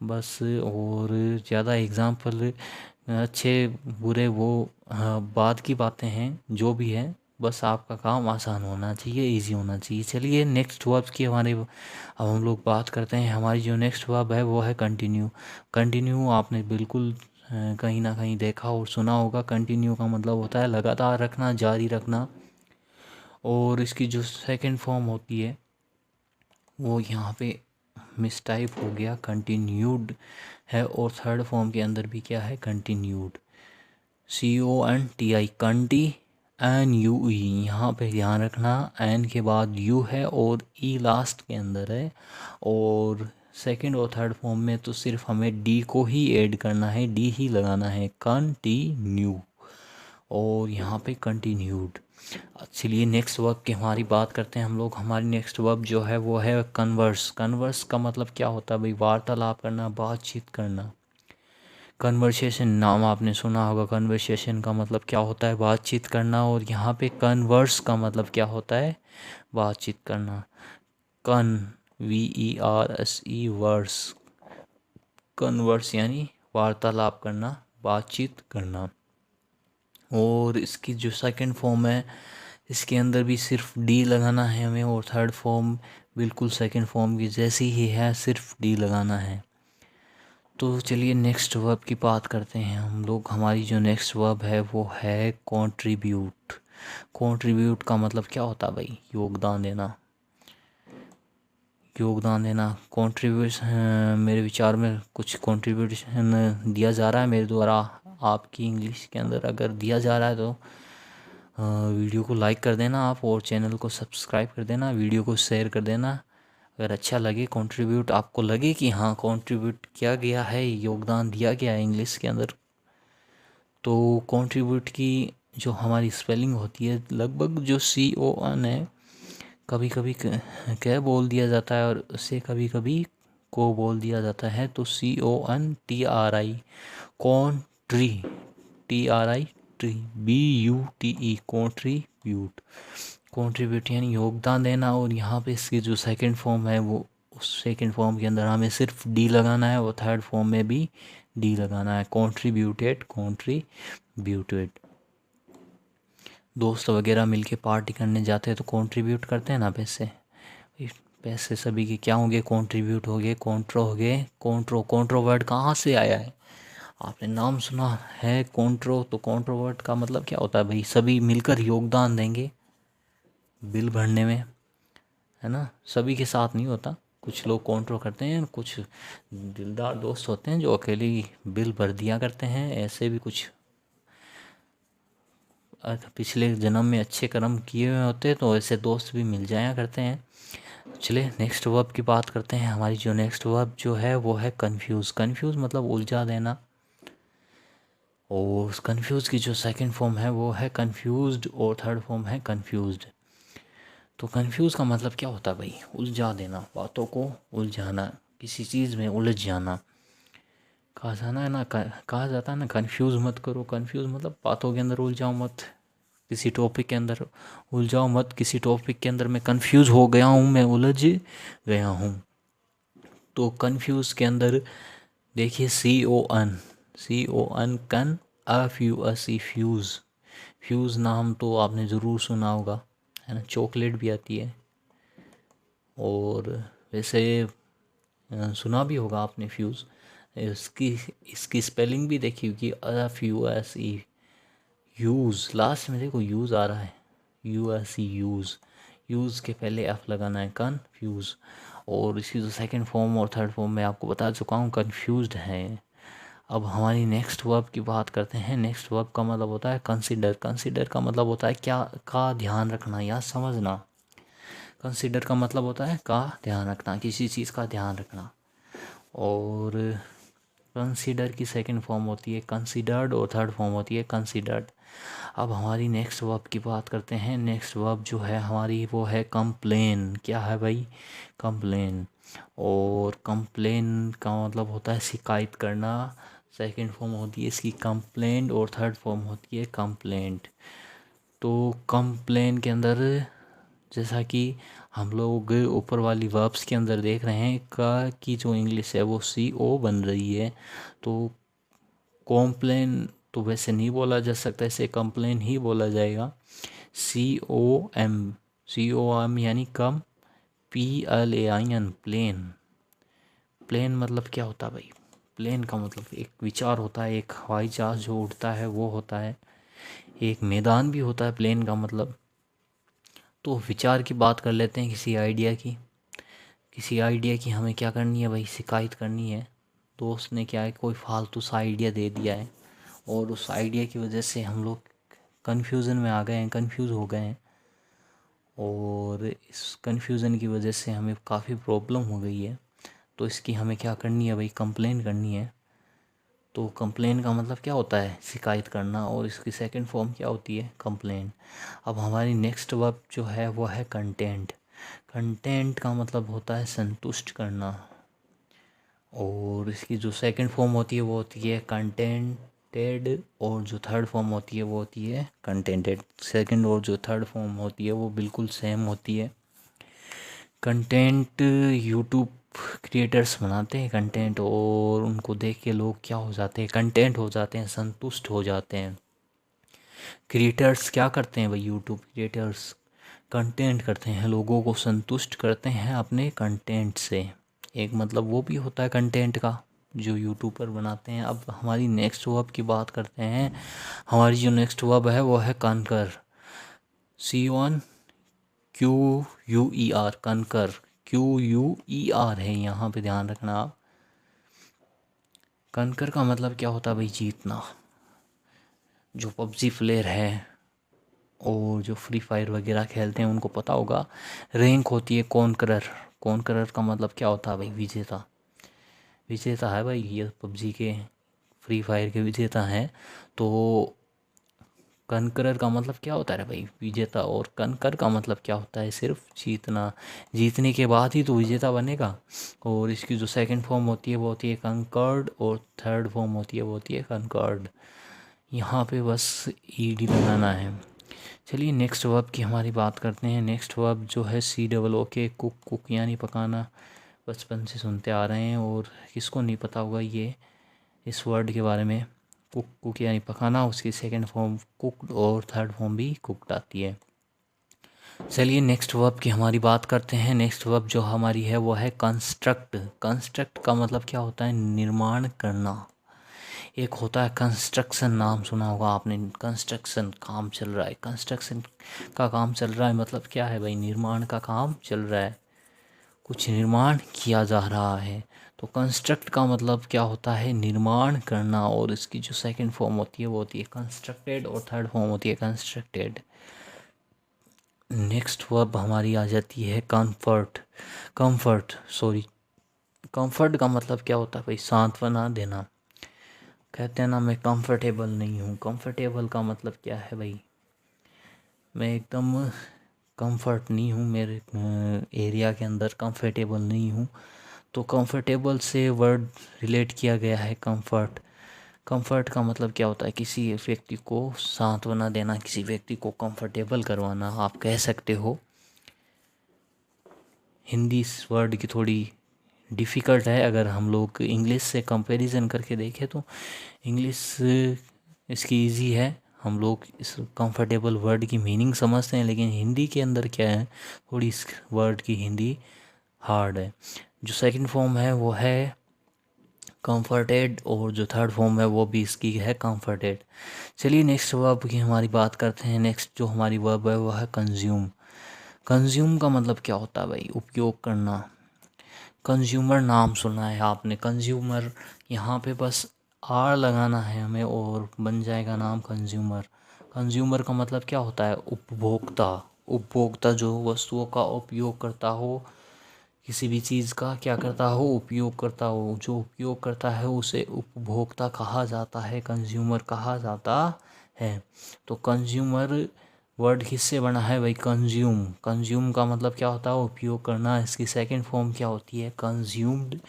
बस। और ज़्यादा एग्ज़ाम्पल अच्छे बुरे वो बाद की बातें हैं, जो भी है बस आपका काम आसान होना चाहिए, इजी होना चाहिए। चलिए नेक्स्ट वर्ब की हमारे अब हम लोग बात करते हैं। हमारी जो नेक्स्ट वर्ब है वो है कंटिन्यू। कंटिन्यू आपने बिल्कुल कहीं ना कहीं देखा और सुना होगा। कंटिन्यू का मतलब होता है लगातार रखना, जारी रखना। और इसकी जो सेकंड फॉर्म होती है वो यहाँ पे मिसटाइप हो गया, कंटिन्यूड है। और थर्ड फॉर्म के अंदर भी क्या है? कंटिन्यूड। CONTI, कंटी, NUE। यहाँ पे ध्यान रखना, एन के बाद यू है और ई लास्ट के अंदर है। और सेकंड और थर्ड फॉर्म में तो सिर्फ हमें डी को ही ऐड करना है, डी ही लगाना है, कंटिन्यू। और यहाँ पे कंटिन्यूड। चलिए नेक्स्ट वर्ब की हमारी बात करते हैं हम लोग। हमारी नेक्स्ट वर्ब जो है वो है कन्वर्स। कन्वर्स का मतलब क्या होता है भाई? वार्तालाप करना, बातचीत करना। कन्वर्सेशन नाम आपने सुना होगा। कन्वर्सेशन का मतलब क्या होता है? बातचीत करना। और यहाँ पे कन्वर्स का मतलब क्या होता है? बातचीत करना। VERSE, verse. कन्वर्स यानी वार्तालाप करना, बातचीत करना। और इसकी जो सेकंड फॉर्म है इसके अंदर भी सिर्फ डी लगाना है हमें, और थर्ड फॉर्म बिल्कुल सेकंड फॉर्म की जैसी ही है, सिर्फ डी लगाना है। तो चलिए नेक्स्ट वर्ब की बात करते हैं हम लोग। हमारी जो नेक्स्ट वर्ब है वो है कंट्रीब्यूट। कंट्रीब्यूट का मतलब क्या होता है भाई? योगदान देना। योगदान देना, कंट्रीब्यूशन। मेरे विचार में कुछ कंट्रीब्यूशन दिया जा रहा है मेरे द्वारा आपकी इंग्लिश के अंदर। अगर दिया जा रहा है तो वीडियो को लाइक कर देना आप, और चैनल को सब्सक्राइब कर देना, वीडियो को शेयर कर देना। अगर अच्छा लगे, कंट्रीब्यूट आपको लगे कि हाँ कंट्रीब्यूट किया गया है, योगदान दिया गया है इंग्लिश के अंदर, तो कंट्रीब्यूट की जो हमारी स्पेलिंग होती है लगभग जो CON है, कभी कभी क बोल दिया जाता है और उससे कभी कभी को बोल दिया जाता है। तो CONTRI, कॉन्ट्री, TRI, tree, BUTE, contribute. Contribute यानी योगदान देना, और यहाँ पे इसकी जो सेकंड फॉर्म है वो उस सेकंड फॉर्म के अंदर हमें सिर्फ डी लगाना है, और थर्ड फॉर्म में भी डी लगाना है, कंट्रीब्यूटेड, कंट्रीब्यूटेड। दोस्त वगैरह मिलके पार्टी करने जाते हैं तो कंट्रीब्यूट करते हैं ना पैसे, पैसे सभी के क्या होंगे, कंट्रीब्यूट हो गए, कॉन्ट्रो हो गए। कॉन्ट्रो वर्ड कहाँ से आया है, आपने नाम सुना है कॉन्ट्रो, तो कॉन्ट्रो वर्ड का मतलब क्या होता है भाई, सभी मिलकर योगदान देंगे बिल भरने में, है ना। सभी के साथ नहीं होता, कुछ लोग कॉन्ट्रो करते हैं, कुछ दिलदार दोस्त होते हैं जो अकेले ही बिल भर दिया करते हैं। ऐसे भी कुछ पिछले जन्म में अच्छे कर्म किए हुए होते हैं, तो ऐसे दोस्त भी मिल जाया करते हैं। चलिए नेक्स्ट वर्ब की बात करते हैं। हमारी जो नेक्स्ट वर्ब जो है वो है कंफ्यूज। कंफ्यूज मतलब उलझा देना, और कंफ्यूज की जो सेकंड फॉर्म है वो है कंफ्यूज्ड, और थर्ड फॉर्म है कंफ्यूज्ड। तो कंफ्यूज का मतलब क्या होता है भाई, उलझा देना, बातों को उलझाना, किसी चीज़ में उलझ जाना। कहा जाना है ना, कहा जाता है ना कंफ्यूज मत करो। कंफ्यूज मतलब बातों के अंदर उलझाओ मत, किसी टॉपिक के अंदर उलझाओ मत। किसी टॉपिक के अंदर मैं कंफ्यूज हो गया हूँ, मैं उलझ गया हूँ। तो कंफ्यूज के अंदर देखिए CON कन, FUSE फ्यूज़। फ्यूज़ नाम तो आपने ज़रूर सुना होगा, है ना, चॉकलेट भी आती है। और वैसे सुना भी होगा आपने फ्यूज़, इसकी स्पेलिंग भी देखी होगी, FUSE यूज़। लास्ट में देखो यूज़ आ रहा है, USE यूज़। यूज़ के पहले एफ लगाना है, कन्फ्यूज़। और इसकी जो सेकंड फॉर्म और थर्ड फॉर्म मैं आपको बता चुका हूँ, कन्फ्यूज्ड है। अब हमारी नेक्स्ट वर्ब की बात करते हैं। नेक्स्ट वर्ब का मतलब होता है कंसिडर। कंसिडर का मतलब होता है क्या का ध्यान रखना या समझना। कंसिडर का मतलब होता है का ध्यान रखना, किसी चीज़ का ध्यान रखना। और कंसीडर की सेकंड फॉर्म होती है कंसीडर्ड, और थर्ड फॉर्म होती है कंसीडर्ड। अब हमारी नेक्स्ट वर्ब की बात करते हैं। नेक्स्ट वर्ब जो है हमारी वो है कंप्लेन। क्या है भाई, कंप्लेन। और कंप्लेन का मतलब होता है शिकायत करना। सेकंड फॉर्म होती है इसकी कंप्लेंट, और थर्ड फॉर्म होती है कंप्लेंट। तो कंप्लेन के अंदर जैसा कि हम लोग ऊपर वाली वर्ब्स के अंदर देख रहे हैं, का की जो इंग्लिश है वो CO बन रही है। तो कॉम्प्लेन तो वैसे नहीं बोला जा सकता, इसे कंप्लेन ही बोला जाएगा। COM यानी कम, PLAIN प्लेन। प्लेन मतलब क्या होता है भाई, प्लेन का मतलब एक विचार होता है, एक हवाई जहाज जो उड़ता है वो होता है। एक मैदान भी होता है प्लेन का मतलब। तो विचार की बात कर लेते हैं, किसी आइडिया की। किसी आइडिया की हमें क्या करनी है भाई, शिकायत करनी है। दोस्त ने क्या है, कोई फालतू सा आइडिया दे दिया है, और उस आइडिया की वजह से हम लोग कन्फ्यूज़न में आ गए हैं, कन्फ्यूज़ हो गए हैं, और इस कन्फ्यूज़न की वजह से हमें काफ़ी प्रॉब्लम हो गई है। तो इसकी हमें क्या करनी है भाई, कंप्लेन करनी है। तो कंप्लेन का मतलब क्या होता है, शिकायत करना, और इसकी सेकंड फॉर्म क्या होती है, कंप्लेन। अब हमारी नेक्स्ट वर्ब जो है वो है कंटेंट। कंटेंट का मतलब होता है संतुष्ट करना, और इसकी जो सेकंड फॉर्म होती है वो होती है कंटेंटेड, और जो थर्ड फॉर्म होती है वो होती है कंटेंटेड। सेकंड और जो थर्ड फॉर्म होती है वो बिल्कुल सेम होती है। कंटेंट यूट्यूब क्रिएटर्स बनाते हैं कंटेंट, और उनको देख के लोग क्या हो जाते हैं, कंटेंट हो जाते हैं, संतुष्ट हो जाते हैं। क्रिएटर्स क्या करते हैं भाई, यूट्यूब क्रिएटर्स कंटेंट करते हैं, लोगों को संतुष्ट करते हैं अपने कंटेंट से। एक मतलब वो भी होता है कंटेंट का जो यूट्यूबर बनाते हैं। अब हमारी नेक्स्ट वर्ब की बात करते हैं। हमारी जो नेक्स्ट वर्ब है वो है कनकर। CONQUER, कनकर, QUER है, यहाँ पे ध्यान रखना आप। कनकर का मतलब क्या होता है भाई, जीतना। जो पबजी प्लेयर है और जो फ्री फायर वगैरह खेलते हैं उनको पता होगा, रैंक होती है कॉन्करर। कॉन्करर का मतलब क्या होता है भाई, विजेता। विजेता है भाई, ये पबजी के, फ्री फायर के विजेता हैं। तो कनकरर का मतलब क्या होता है भाई, विजेता। और कनकर का मतलब क्या होता है, सिर्फ जीतना। जीतने के बाद ही तो विजेता बनेगा। और इसकी जो सेकंड फॉर्म होती है वो होती है कंकर्ड, और थर्ड फॉर्म होती है वो होती है कंकर्ड। यहाँ पे बस ED लगाना है। चलिए नेक्स्ट वर्ब की हमारी बात करते हैं। नेक्स्ट वर्ब जो है COOK, कुक। कुक यानी पकाना, बचपन से सुनते आ रहे हैं और किसको नहीं पता होगा ये इस वर्ड के बारे में। कुक कुक यानी पकाना, उसकी सेकंड फॉर्म कुक्ड और थर्ड फॉर्म भी कुक्ड आती है। चलिए नेक्स्ट वर्ब की हमारी बात करते हैं। नेक्स्ट वर्ब जो हमारी है वो है कंस्ट्रक्ट। कंस्ट्रक्ट का मतलब क्या होता है? निर्माण करना। एक होता है कंस्ट्रक्शन, नाम सुना होगा आपने, कंस्ट्रक्शन काम चल रहा है, कंस्ट्रक्शन का काम चल रहा है मतलब क्या है भाई? निर्माण का काम चल रहा है, कुछ निर्माण किया जा रहा है। तो कंस्ट्रक्ट का मतलब क्या होता है? निर्माण करना। और इसकी जो सेकंड फॉर्म होती है वो होती है कंस्ट्रक्टेड और थर्ड फॉर्म होती है कंस्ट्रक्टेड। नेक्स्ट वर्ब हमारी आ जाती है कंफर्ट। कंफर्ट का मतलब क्या होता है भाई? सांत्वना देना। कहते हैं ना मैं कंफर्टेबल नहीं हूँ। कंफर्टेबल का मतलब क्या है भाई? मैं एकदम कंफर्ट नहीं हूँ, मेरे एरिया के अंदर कंफर्टेबल नहीं हूँ। तो कंफर्टेबल से वर्ड रिलेट किया गया है कंफर्ट। कंफर्ट का मतलब क्या होता है? किसी व्यक्ति को सांत्वना देना, किसी व्यक्ति को कंफर्टेबल करवाना आप कह सकते हो। हिंदी इस वर्ड की थोड़ी डिफ़िकल्ट है, अगर हम लोग इंग्लिश से कंपैरिजन करके देखें तो इंग्लिश इसकी इजी है। हम लोग इस कंफर्टेबल वर्ड की मीनिंग समझते हैं, लेकिन हिंदी के अंदर क्या है, थोड़ी इस वर्ड की हिंदी हार्ड है। जो सेकंड फॉर्म है वो है कंफर्टेड और जो थर्ड फॉर्म है वो भी इसकी है कंफर्टेड। चलिए नेक्स्ट वर्ब की हमारी बात करते हैं। नेक्स्ट जो हमारी वर्ब है वो है कंज्यूम। कंज्यूम का मतलब क्या होता है भाई? उपयोग करना। कंज्यूमर नाम सुना है आपने, कंज्यूमर, यहाँ पे बस आर लगाना है हमें और बन जाएगा नाम कंज्यूमर। कंज्यूमर का मतलब क्या होता है? उपभोक्ता। उपभोक्ता जो वस्तुओं का उपयोग करता हो, किसी भी चीज़ का क्या करता हो? उपयोग करता हो। जो उपयोग करता है उसे उपभोक्ता कहा जाता है, कंज्यूमर कहा जाता है। तो कंज्यूमर वर्ड किससे बना है भाई? कंज्यूम। कंज्यूम का मतलब क्या होता है? उपयोग करना। इसकी सेकंड फॉर्म क्या होती है? कंज्यूम्ड।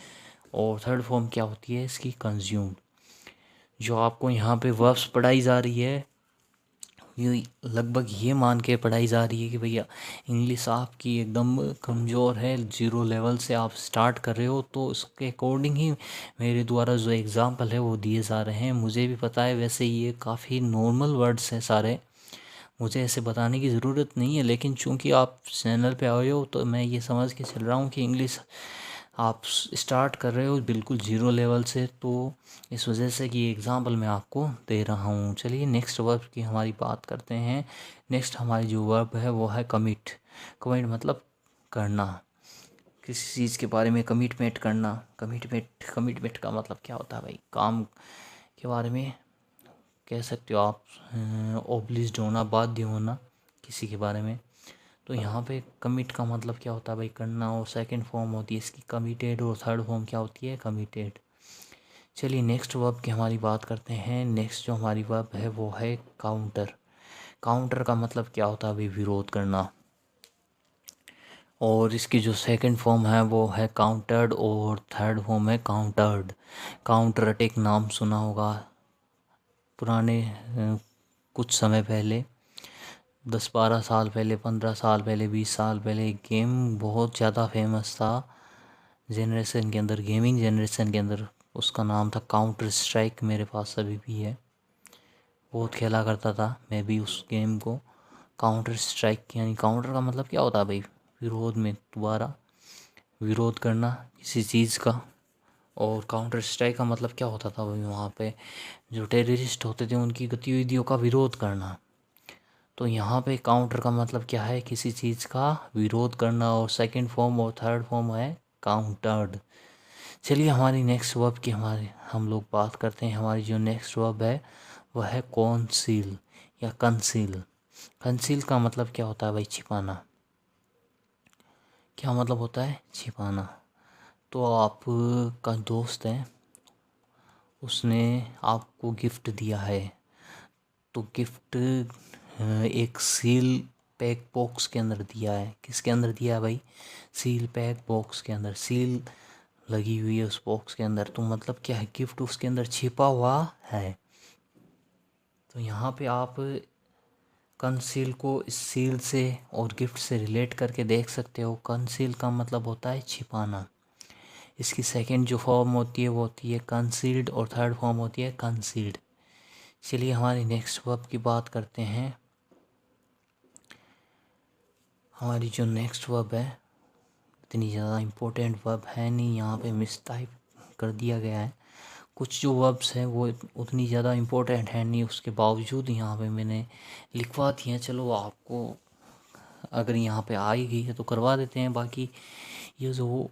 और थर्ड फॉर्म क्या होती है इसकी? कंज्यूम्ड। जो आपको यहाँ पे वर्ब्स पढ़ाई जा रही है, ये लगभग ये मान के पढ़ाई जा रही है कि भैया इंग्लिश आपकी एकदम कमज़ोर है, ज़ीरो लेवल से आप स्टार्ट कर रहे हो, तो उसके अकॉर्डिंग ही मेरे द्वारा जो एग्ज़ाम्पल है वो दिए जा रहे हैं। मुझे भी पता है, वैसे ये काफ़ी नॉर्मल वर्ड्स हैं सारे, मुझे ऐसे बताने की ज़रूरत नहीं है, लेकिन चूंकि आप चैनल पे आए हो तो मैं ये समझ के चल रहा हूँ कि इंग्लिश आप स्टार्ट कर रहे हो बिल्कुल ज़ीरो लेवल से, तो इस वजह से कि एग्ज़ाम्पल मैं आपको दे रहा हूँ। चलिए नेक्स्ट वर्ब की हमारी बात करते हैं। नेक्स्ट हमारी जो वर्ब है वो है कमिट। कमिट मतलब करना, किसी चीज़ के बारे में कमिटमेंट करना। कमिटमेंट का मतलब क्या होता है भाई? काम के बारे में कह सकते हो आप, ओब्लिज्ड होना, बाध्य होना किसी के बारे में। तो यहाँ पे कमिट का मतलब क्या होता है भाई? करना। और सेकंड फॉर्म होती है इसकी कमिटेड और थर्ड फॉर्म क्या होती है? कमिटेड। चलिए नेक्स्ट वर्ब की हमारी बात करते हैं। नेक्स्ट जो हमारी वर्ब है वो है काउंटर। काउंटर का मतलब क्या होता है भाई? विरोध करना। और इसकी जो सेकंड फॉर्म है वो है काउंटर्ड और थर्ड फॉर्म है काउंटर्ड। काउंटर अटैक नाम सुना होगा, पुराने कुछ समय पहले, 10-12 साल पहले, 15 साल पहले, 20 साल पहले एक गेम बहुत ज़्यादा फेमस था जनरेशन के अंदर, गेमिंग जनरेशन के अंदर। उसका नाम था काउंटर स्ट्राइक। मेरे पास अभी भी है, बहुत खेला करता था मैं भी उस गेम को। काउंटर स्ट्राइक यानी काउंटर का मतलब क्या होता है भाई? विरोध में दोबारा विरोध करना किसी चीज़ का। और काउंटर स्ट्राइक का मतलब क्या होता था भाई? वहाँ पे जो टेररिस्ट होते थे उनकी गतिविधियों का विरोध करना। तो यहाँ पे काउंटर का मतलब क्या है? किसी चीज़ का विरोध करना। और सेकंड फॉर्म और थर्ड फॉर्म है काउंटर्ड। चलिए हमारी नेक्स्ट वर्ब की हमारी हम लोग बात करते हैं। हमारी जो नेक्स्ट वर्ब है वह है कॉन्सील या कंसील। कंसील का मतलब क्या होता है भाई? छिपाना। क्या मतलब होता है? छिपाना। तो आप का दोस्त है, उसने आपको गिफ्ट दिया है, तो गिफ्ट एक सील पैक बॉक्स के अंदर दिया है। किसके अंदर दिया है भाई? सील पैक बॉक्स के अंदर। सील लगी हुई है उस बॉक्स के अंदर, तो मतलब क्या है? गिफ्ट उसके अंदर छिपा हुआ है। तो यहाँ पे आप कंसील को सील से और गिफ्ट से रिलेट करके देख सकते हो। कंसील का मतलब होता है छिपाना। इसकी सेकंड जो फॉर्म होती है वो होती है कंसील्ड और थर्ड फॉर्म होती है कंसील्ड। चलिए हमारी नेक्स्ट वर्ब की बात करते हैं। हमारी जो नेक्स्ट वर्ब है इतनी ज़्यादा इम्पोर्टेंट वर्ब है नहीं, यहाँ पे मिस टाइप कर दिया गया है। कुछ जो वर्ब्स हैं वो उतनी ज़्यादा इम्पोर्टेंट है नहीं, उसके बावजूद यहाँ पे मैंने लिखवा दी हैं। चलो आपको अगर यहाँ पे आ ही गई है तो करवा देते हैं। बाकी ये जो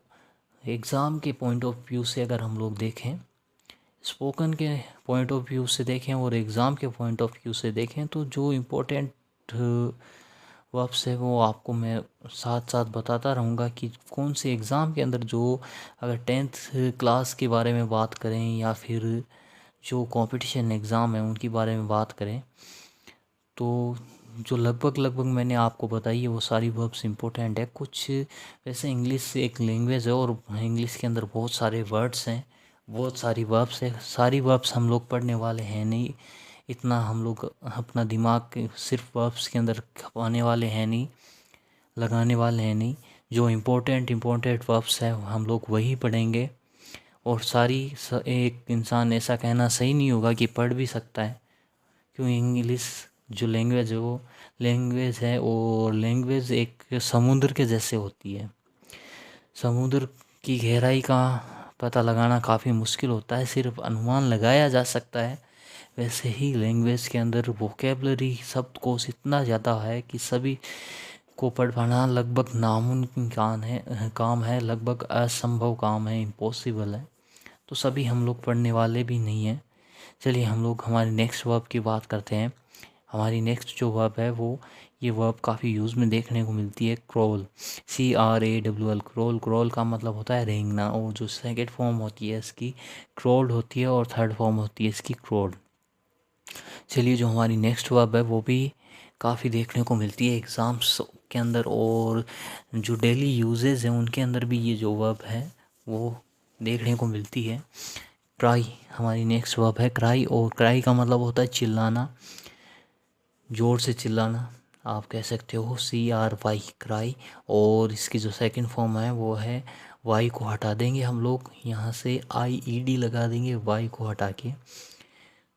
एग्ज़ाम के पॉइंट ऑफ व्यू से अगर हम लोग देखें, स्पोकन के पॉइंट ऑफ व्यू से देखें और एग्ज़ाम के पॉइंट ऑफ व्यू से देखें, तो जो इम्पोर्टेंट वर्ब्स है वो आपको मैं साथ साथ बताता रहूँगा कि कौन से एग्ज़ाम के अंदर जो, अगर 10th क्लास के बारे में बात करें या फिर जो कंपटीशन एग्ज़ाम है उनके बारे में बात करें, तो जो लगभग मैंने आपको बताई है वो सारी वर्ब्स इम्पोर्टेंट है। कुछ वैसे इंग्लिश एक लैंग्वेज है और इंग्लिश के अंदर बहुत सारे वर्ड्स हैं, बहुत सारी वर्ब्स है। सारी वर्ब्स हम लोग पढ़ने वाले हैं नहीं, इतना हम लोग अपना दिमाग सिर्फ वर्ब्स के अंदर खपाने वाले हैं नहीं, लगाने वाले हैं नहीं। जो इम्पोर्टेंट वर्ब्स है हम लोग वही पढ़ेंगे। और एक इंसान ऐसा कहना सही नहीं होगा कि पढ़ भी सकता है, क्यों इंग्लिश जो लैंग्वेज है वो लैंग्वेज है, और लैंग्वेज एक समुद्र के जैसे होती है। समुद्र की गहराई का पता लगाना काफ़ी मुश्किल होता है, सिर्फ अनुमान लगाया जा सकता है। वैसे ही लैंग्वेज के अंदर वोकेबलरी शब्दकोश इतना ज़्यादा है कि सभी को पढ़ पाना लगभग नामुमकिन काम है, लगभग असंभव काम है, इम्पॉसिबल है। तो सभी हम लोग पढ़ने वाले भी नहीं हैं। चलिए हम लोग हमारी नेक्स्ट वर्ब की बात करते हैं। हमारी नेक्स्ट जो वर्ब है वो, ये वर्ब काफ़ी यूज़ में देखने को मिलती है, क्रोल, CRAWL। क्रोल का मतलब होता है रेंगना, और जो सेकंड फॉर्म होती है इसकी क्रोल्ड होती है और थर्ड फॉर्म होती है इसकी क्रोल्ड। चलिए जो हमारी नेक्स्ट वर्ब है वो भी काफ़ी देखने को मिलती है एग्ज़ाम्स के अंदर, और जो डेली यूजेस हैं उनके अंदर भी ये जो वर्ब है वो देखने को मिलती है। क्राई हमारी नेक्स्ट वर्ब है, क्राई। और क्राई का मतलब होता है चिल्लाना, ज़ोर से चिल्लाना, आप कह सकते हो CRY, क्राई। और इसकी जो सेकंड फॉर्म है वो है, वाई को हटा देंगे हम लोग, यहाँ से IED लगा देंगे, वाई को हटा के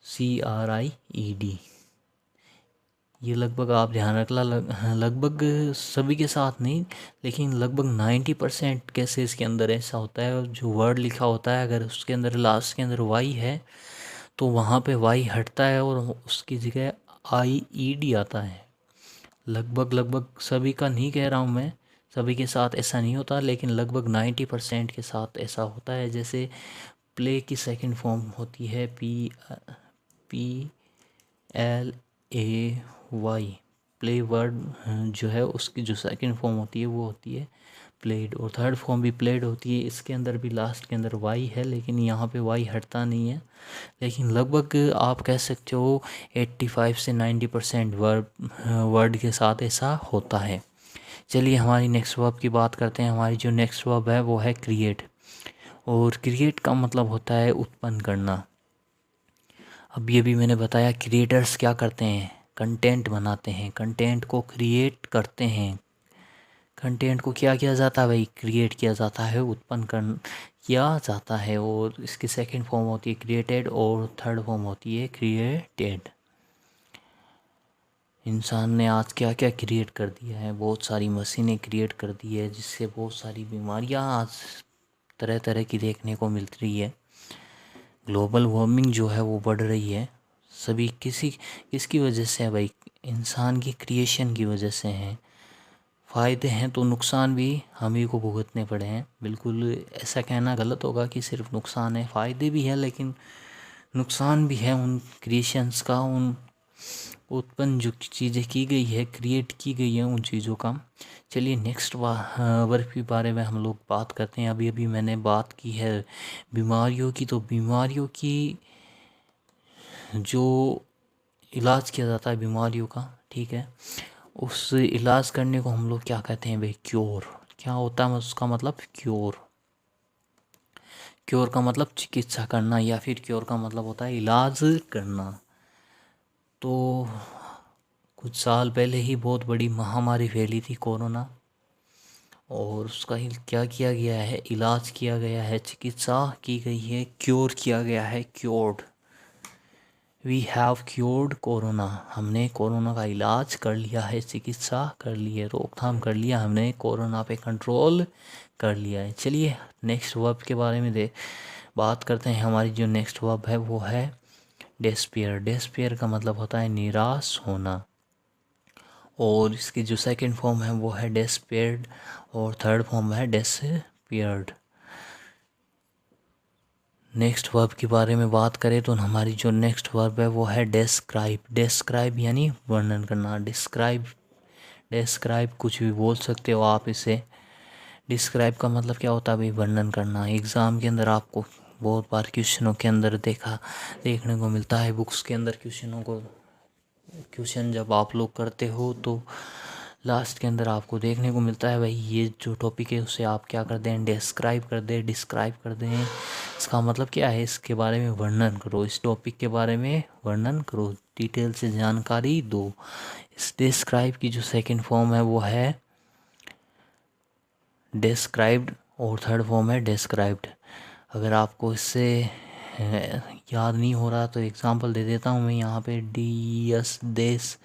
CRIED। ये लगभग आप ध्यान रखना, लगभग सभी के साथ नहीं, लेकिन लगभग 90% केसेस के अंदर ऐसा होता है। जो वर्ड लिखा होता है अगर उसके अंदर लास्ट के अंदर वाई है तो वहाँ पे वाई हटता है और उसकी जगह IED आता है। लगभग सभी का नहीं कह रहा हूँ मैं, सभी के साथ ऐसा नहीं होता, लेकिन लगभग 90% के साथ ऐसा होता है। जैसे प्ले की सेकंड फॉर्म होती है PLAY, प्ले वर्ड जो है उसकी जो सेकंड फॉर्म होती है वो होती है प्लेड, और थर्ड फॉर्म भी प्लेड होती है। इसके अंदर भी लास्ट के अंदर वाई है, लेकिन यहाँ पे वाई हटता नहीं है। लेकिन लगभग आप कह सकते हो 85 से 90% वर्ड के साथ ऐसा होता है। चलिए हमारी नेक्स्ट वर्ब की बात करते हैं। हमारी जो नेक्स्ट वर्ब है वो है क्रिएट, और क्रिएट का मतलब होता है उत्पन्न करना। अब ये भी मैंने बताया, क्रिएटर्स क्या करते हैं, कंटेंट बनाते हैं, कंटेंट को क्रिएट करते हैं। कंटेंट को क्या किया जाता है भाई, क्रिएट किया जाता है, उत्पन्न किया जाता है। और इसकी सेकंड फॉर्म होती है क्रिएटेड और थर्ड फॉर्म होती है क्रिएटेड। इंसान ने आज क्या क्या क्रिएट कर दिया है, बहुत सारी मशीनें क्रिएट कर दी है, जिससे बहुत सारी बीमारियां आज तरह तरह की देखने को मिल रही है। ग्लोबल वार्मिंग जो है वो बढ़ रही है, सभी किसकी वजह से है भाई, इंसान की क्रिएशन की वजह से है। फ़ायदे हैं तो नुकसान भी हम ही को भुगतने पड़े हैं। बिल्कुल ऐसा कहना गलत होगा कि सिर्फ नुकसान है, फ़ायदे भी हैं लेकिन नुकसान भी है उन क्रिएशंस का, उन उत्पन्न जो चीज़ें की गई है, क्रिएट की गई है उन चीज़ों का। चलिए नेक्स्ट वर्क के बारे में हम लोग बात करते हैं। अभी अभी मैंने बात की है बीमारियों की, तो बीमारियों की जो इलाज किया जाता है बीमारियों का, ठीक है, उस इलाज करने को हम लोग क्या कहते हैं भाई, क्योर। क्या होता है उसका मतलब, क्योर। क्योर का मतलब चिकित्सा करना, या फिर क्योर का मतलब होता है इलाज करना। तो कुछ साल पहले ही बहुत बड़ी महामारी फैली थी कोरोना, और उसका क्या किया गया है, इलाज किया गया है, चिकित्सा की गई है, क्योर किया गया है, cured. We have cured corona. हमने कोरोना का इलाज कर लिया है, चिकित्सा कर ली है, रोकथाम कर लिया हमने, कोरोना पे कंट्रोल कर लिया है। चलिए नेक्स्ट वर्ब के बारे में बात करते हैं। हमारी जो नेक्स्ट वर्ब है वो है डेस्पेयर। डेस्पेयर का मतलब होता है निराश होना, और इसकी जो सेकंड फॉर्म है वो है डेस्पेयर्ड, और थर्ड फॉर्म है डेस्पियर्ड। नेक्स्ट वर्ब के बारे में बात करें तो हमारी जो नेक्स्ट वर्ब है वो है डेस्क्राइब। डेस्क्राइब यानी वर्णन करना। डिस्क्राइब, डेस्क्राइब कुछ भी बोल सकते हो आप इसे। डिस्क्राइब का मतलब क्या होता है भाई, वर्णन करना। एग्ज़ाम के अंदर आपको बहुत बार क्वेश्चनों के अंदर देखने को मिलता है, बुक्स के अंदर क्वेश्चन जब आप लोग करते हो तो लास्ट के अंदर आपको देखने को मिलता है भाई, ये जो टॉपिक है उसे आप क्या कर दें, डिस्क्राइब कर दें, डिस्क्राइब कर दें। इसका मतलब क्या है, इसके बारे में वर्णन करो, इस टॉपिक के बारे में वर्णन करो, डिटेल से जानकारी दो। इस डिस्क्राइब की जो सेकंड फॉर्म है वो है डिस्क्राइब्ड, और थर्ड फॉर्म है डिस्क्राइब्ड। अगर आपको इससे याद नहीं हो रहा तो एग्जांपल दे देता हूँ मैं। यहाँ पे DS देश,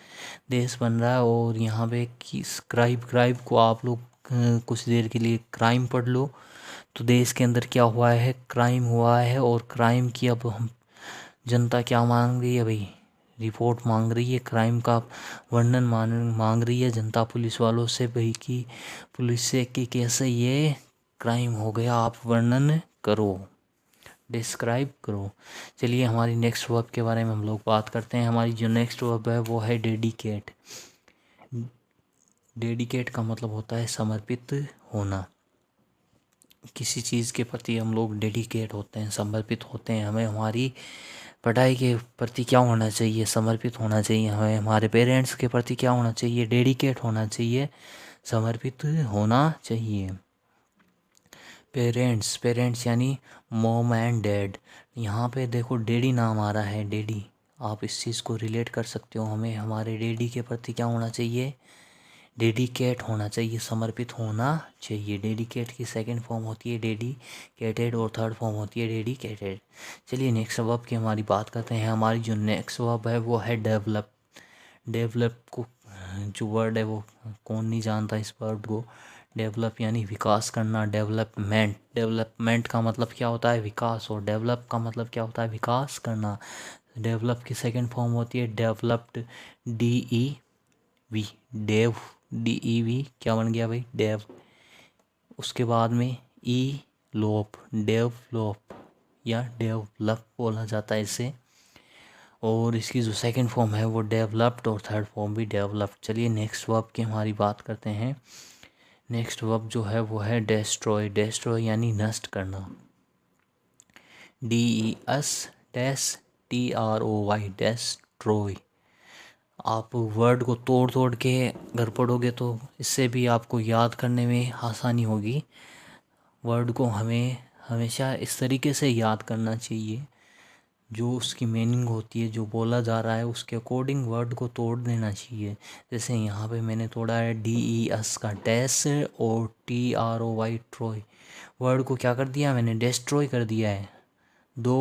देश बन रहा है, और यहाँ पे कि स्क्राइब, क्राइब को आप लोग कुछ देर के लिए क्राइम पढ़ लो। तो देश के अंदर क्या हुआ है, क्राइम हुआ है, और क्राइम की अब हम जनता क्या मांग रही है भाई, रिपोर्ट मांग रही है, क्राइम का वर्णन मांग रही है जनता पुलिस वालों से भाई, कि पुलिस से कि कैसे ये क्राइम हो गया, आप वर्णन करो, डिस्क्राइब करो। चलिए हमारी नेक्स्ट वर्ब के बारे में हम लोग बात करते हैं। हमारी जो नेक्स्ट वर्ब है वो है डेडिकेट। डेडिकेट का मतलब होता है समर्पित होना। किसी चीज़ के प्रति हम लोग डेडिकेट होते हैं, समर्पित होते हैं। हमें हमारी पढ़ाई के प्रति क्या होना चाहिए, समर्पित होना चाहिए। हमें हमारे पेरेंट्स के प्रति क्या होना चाहिए, डेडिकेट होना चाहिए, समर्पित होना चाहिए। पेरेंट्स, पेरेंट्स यानी मॉम एंड डैड। यहाँ पे देखो डैडी नाम आ रहा है, डैडी, आप इस चीज़ को रिलेट कर सकते हो। हमें हमारे डैडी के प्रति क्या होना चाहिए, डेडिकेट होना चाहिए, समर्पित होना चाहिए। डेडिकेट की सेकंड फॉर्म होती है डेडिकेटेड, और थर्ड फॉर्म होती है डेडिकेटेड। चलिए नेक्स्ट वर्ब की हमारी बात करते हैं। हमारी जो नेक्स्ट वर्ब है वो है डेवलप। डेवलप को जो वर्ड है वो कौन नहीं जानता इस वर्ड को। डेवलप यानी विकास करना, डेवलपमेंट। डेवलपमेंट का मतलब क्या होता है, विकास, और डेवलप का मतलब क्या होता है, विकास करना। डेवलप की सेकंड फॉर्म होती है डेवलप्ड, DEV, डेव, DEV क्या बन गया भाई, डेव। उसके बाद में लोप, डेवलप या डेवलप बोला जाता है इसे। और इसकी जो सेकंड फॉर्म है वो डेवलप्ड, और थर्ड फॉर्म भी डेवलप्ड। चलिए नेक्स्ट वर्ब की हमारी बात करते हैं। नेक्स्ट वर्ब जो है वो है डेस्ट्रॉय। डेस्ट्रॉय यानी नष्ट करना। DES-TROY, destroy. आप वर्ड को तोड़ तोड़ के अगर पढ़ोगे तो इससे भी आपको याद करने में आसानी होगी। वर्ड को हमें हमेशा इस तरीके से याद करना चाहिए, जो उसकी मीनिंग होती है, जो बोला जा रहा है उसके अकॉर्डिंग वर्ड को तोड़ देना चाहिए। जैसे यहाँ पे मैंने तोड़ा है DES का डेस, और TROY ट्रॉय। वर्ड को क्या कर दिया मैंने, डिस्ट्रॉय कर दिया है। दो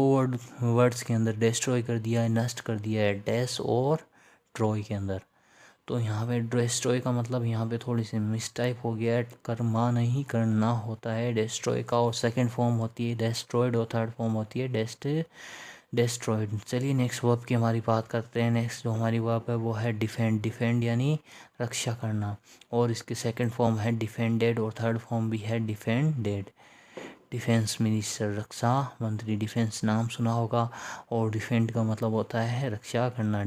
वर्ड्स के अंदर डिस्ट्रॉय कर दिया है, नष्ट कर दिया है, डेस और ट्रॉय के अंदर। तो यहाँ पे डिस्ट्रॉय का मतलब यहाँ पे थोड़ी सी मिसटाइप हो गया है, कर्मा नहीं करना होता है डिस्ट्रॉय का, और सेकंड फॉर्म होती है डेस्ट्रॉयड, और थर्ड फॉर्म होती है डेस्ट्रॉयड। चलिए नेक्स्ट वर्ब की हमारी बात करते हैं। नेक्स्ट जो हमारी वर्ब है वो है डिफेंड। डिफेंड यानी रक्षा करना, और इसकी सेकंड फॉर्म है डिफेंडेड, और थर्ड फॉर्म भी है डिफेंडेड। डिफेंस मिनिस्टर, रक्षा मंत्री, डिफेंस नाम सुना होगा, और डिफेंड का मतलब होता है रक्षा करना,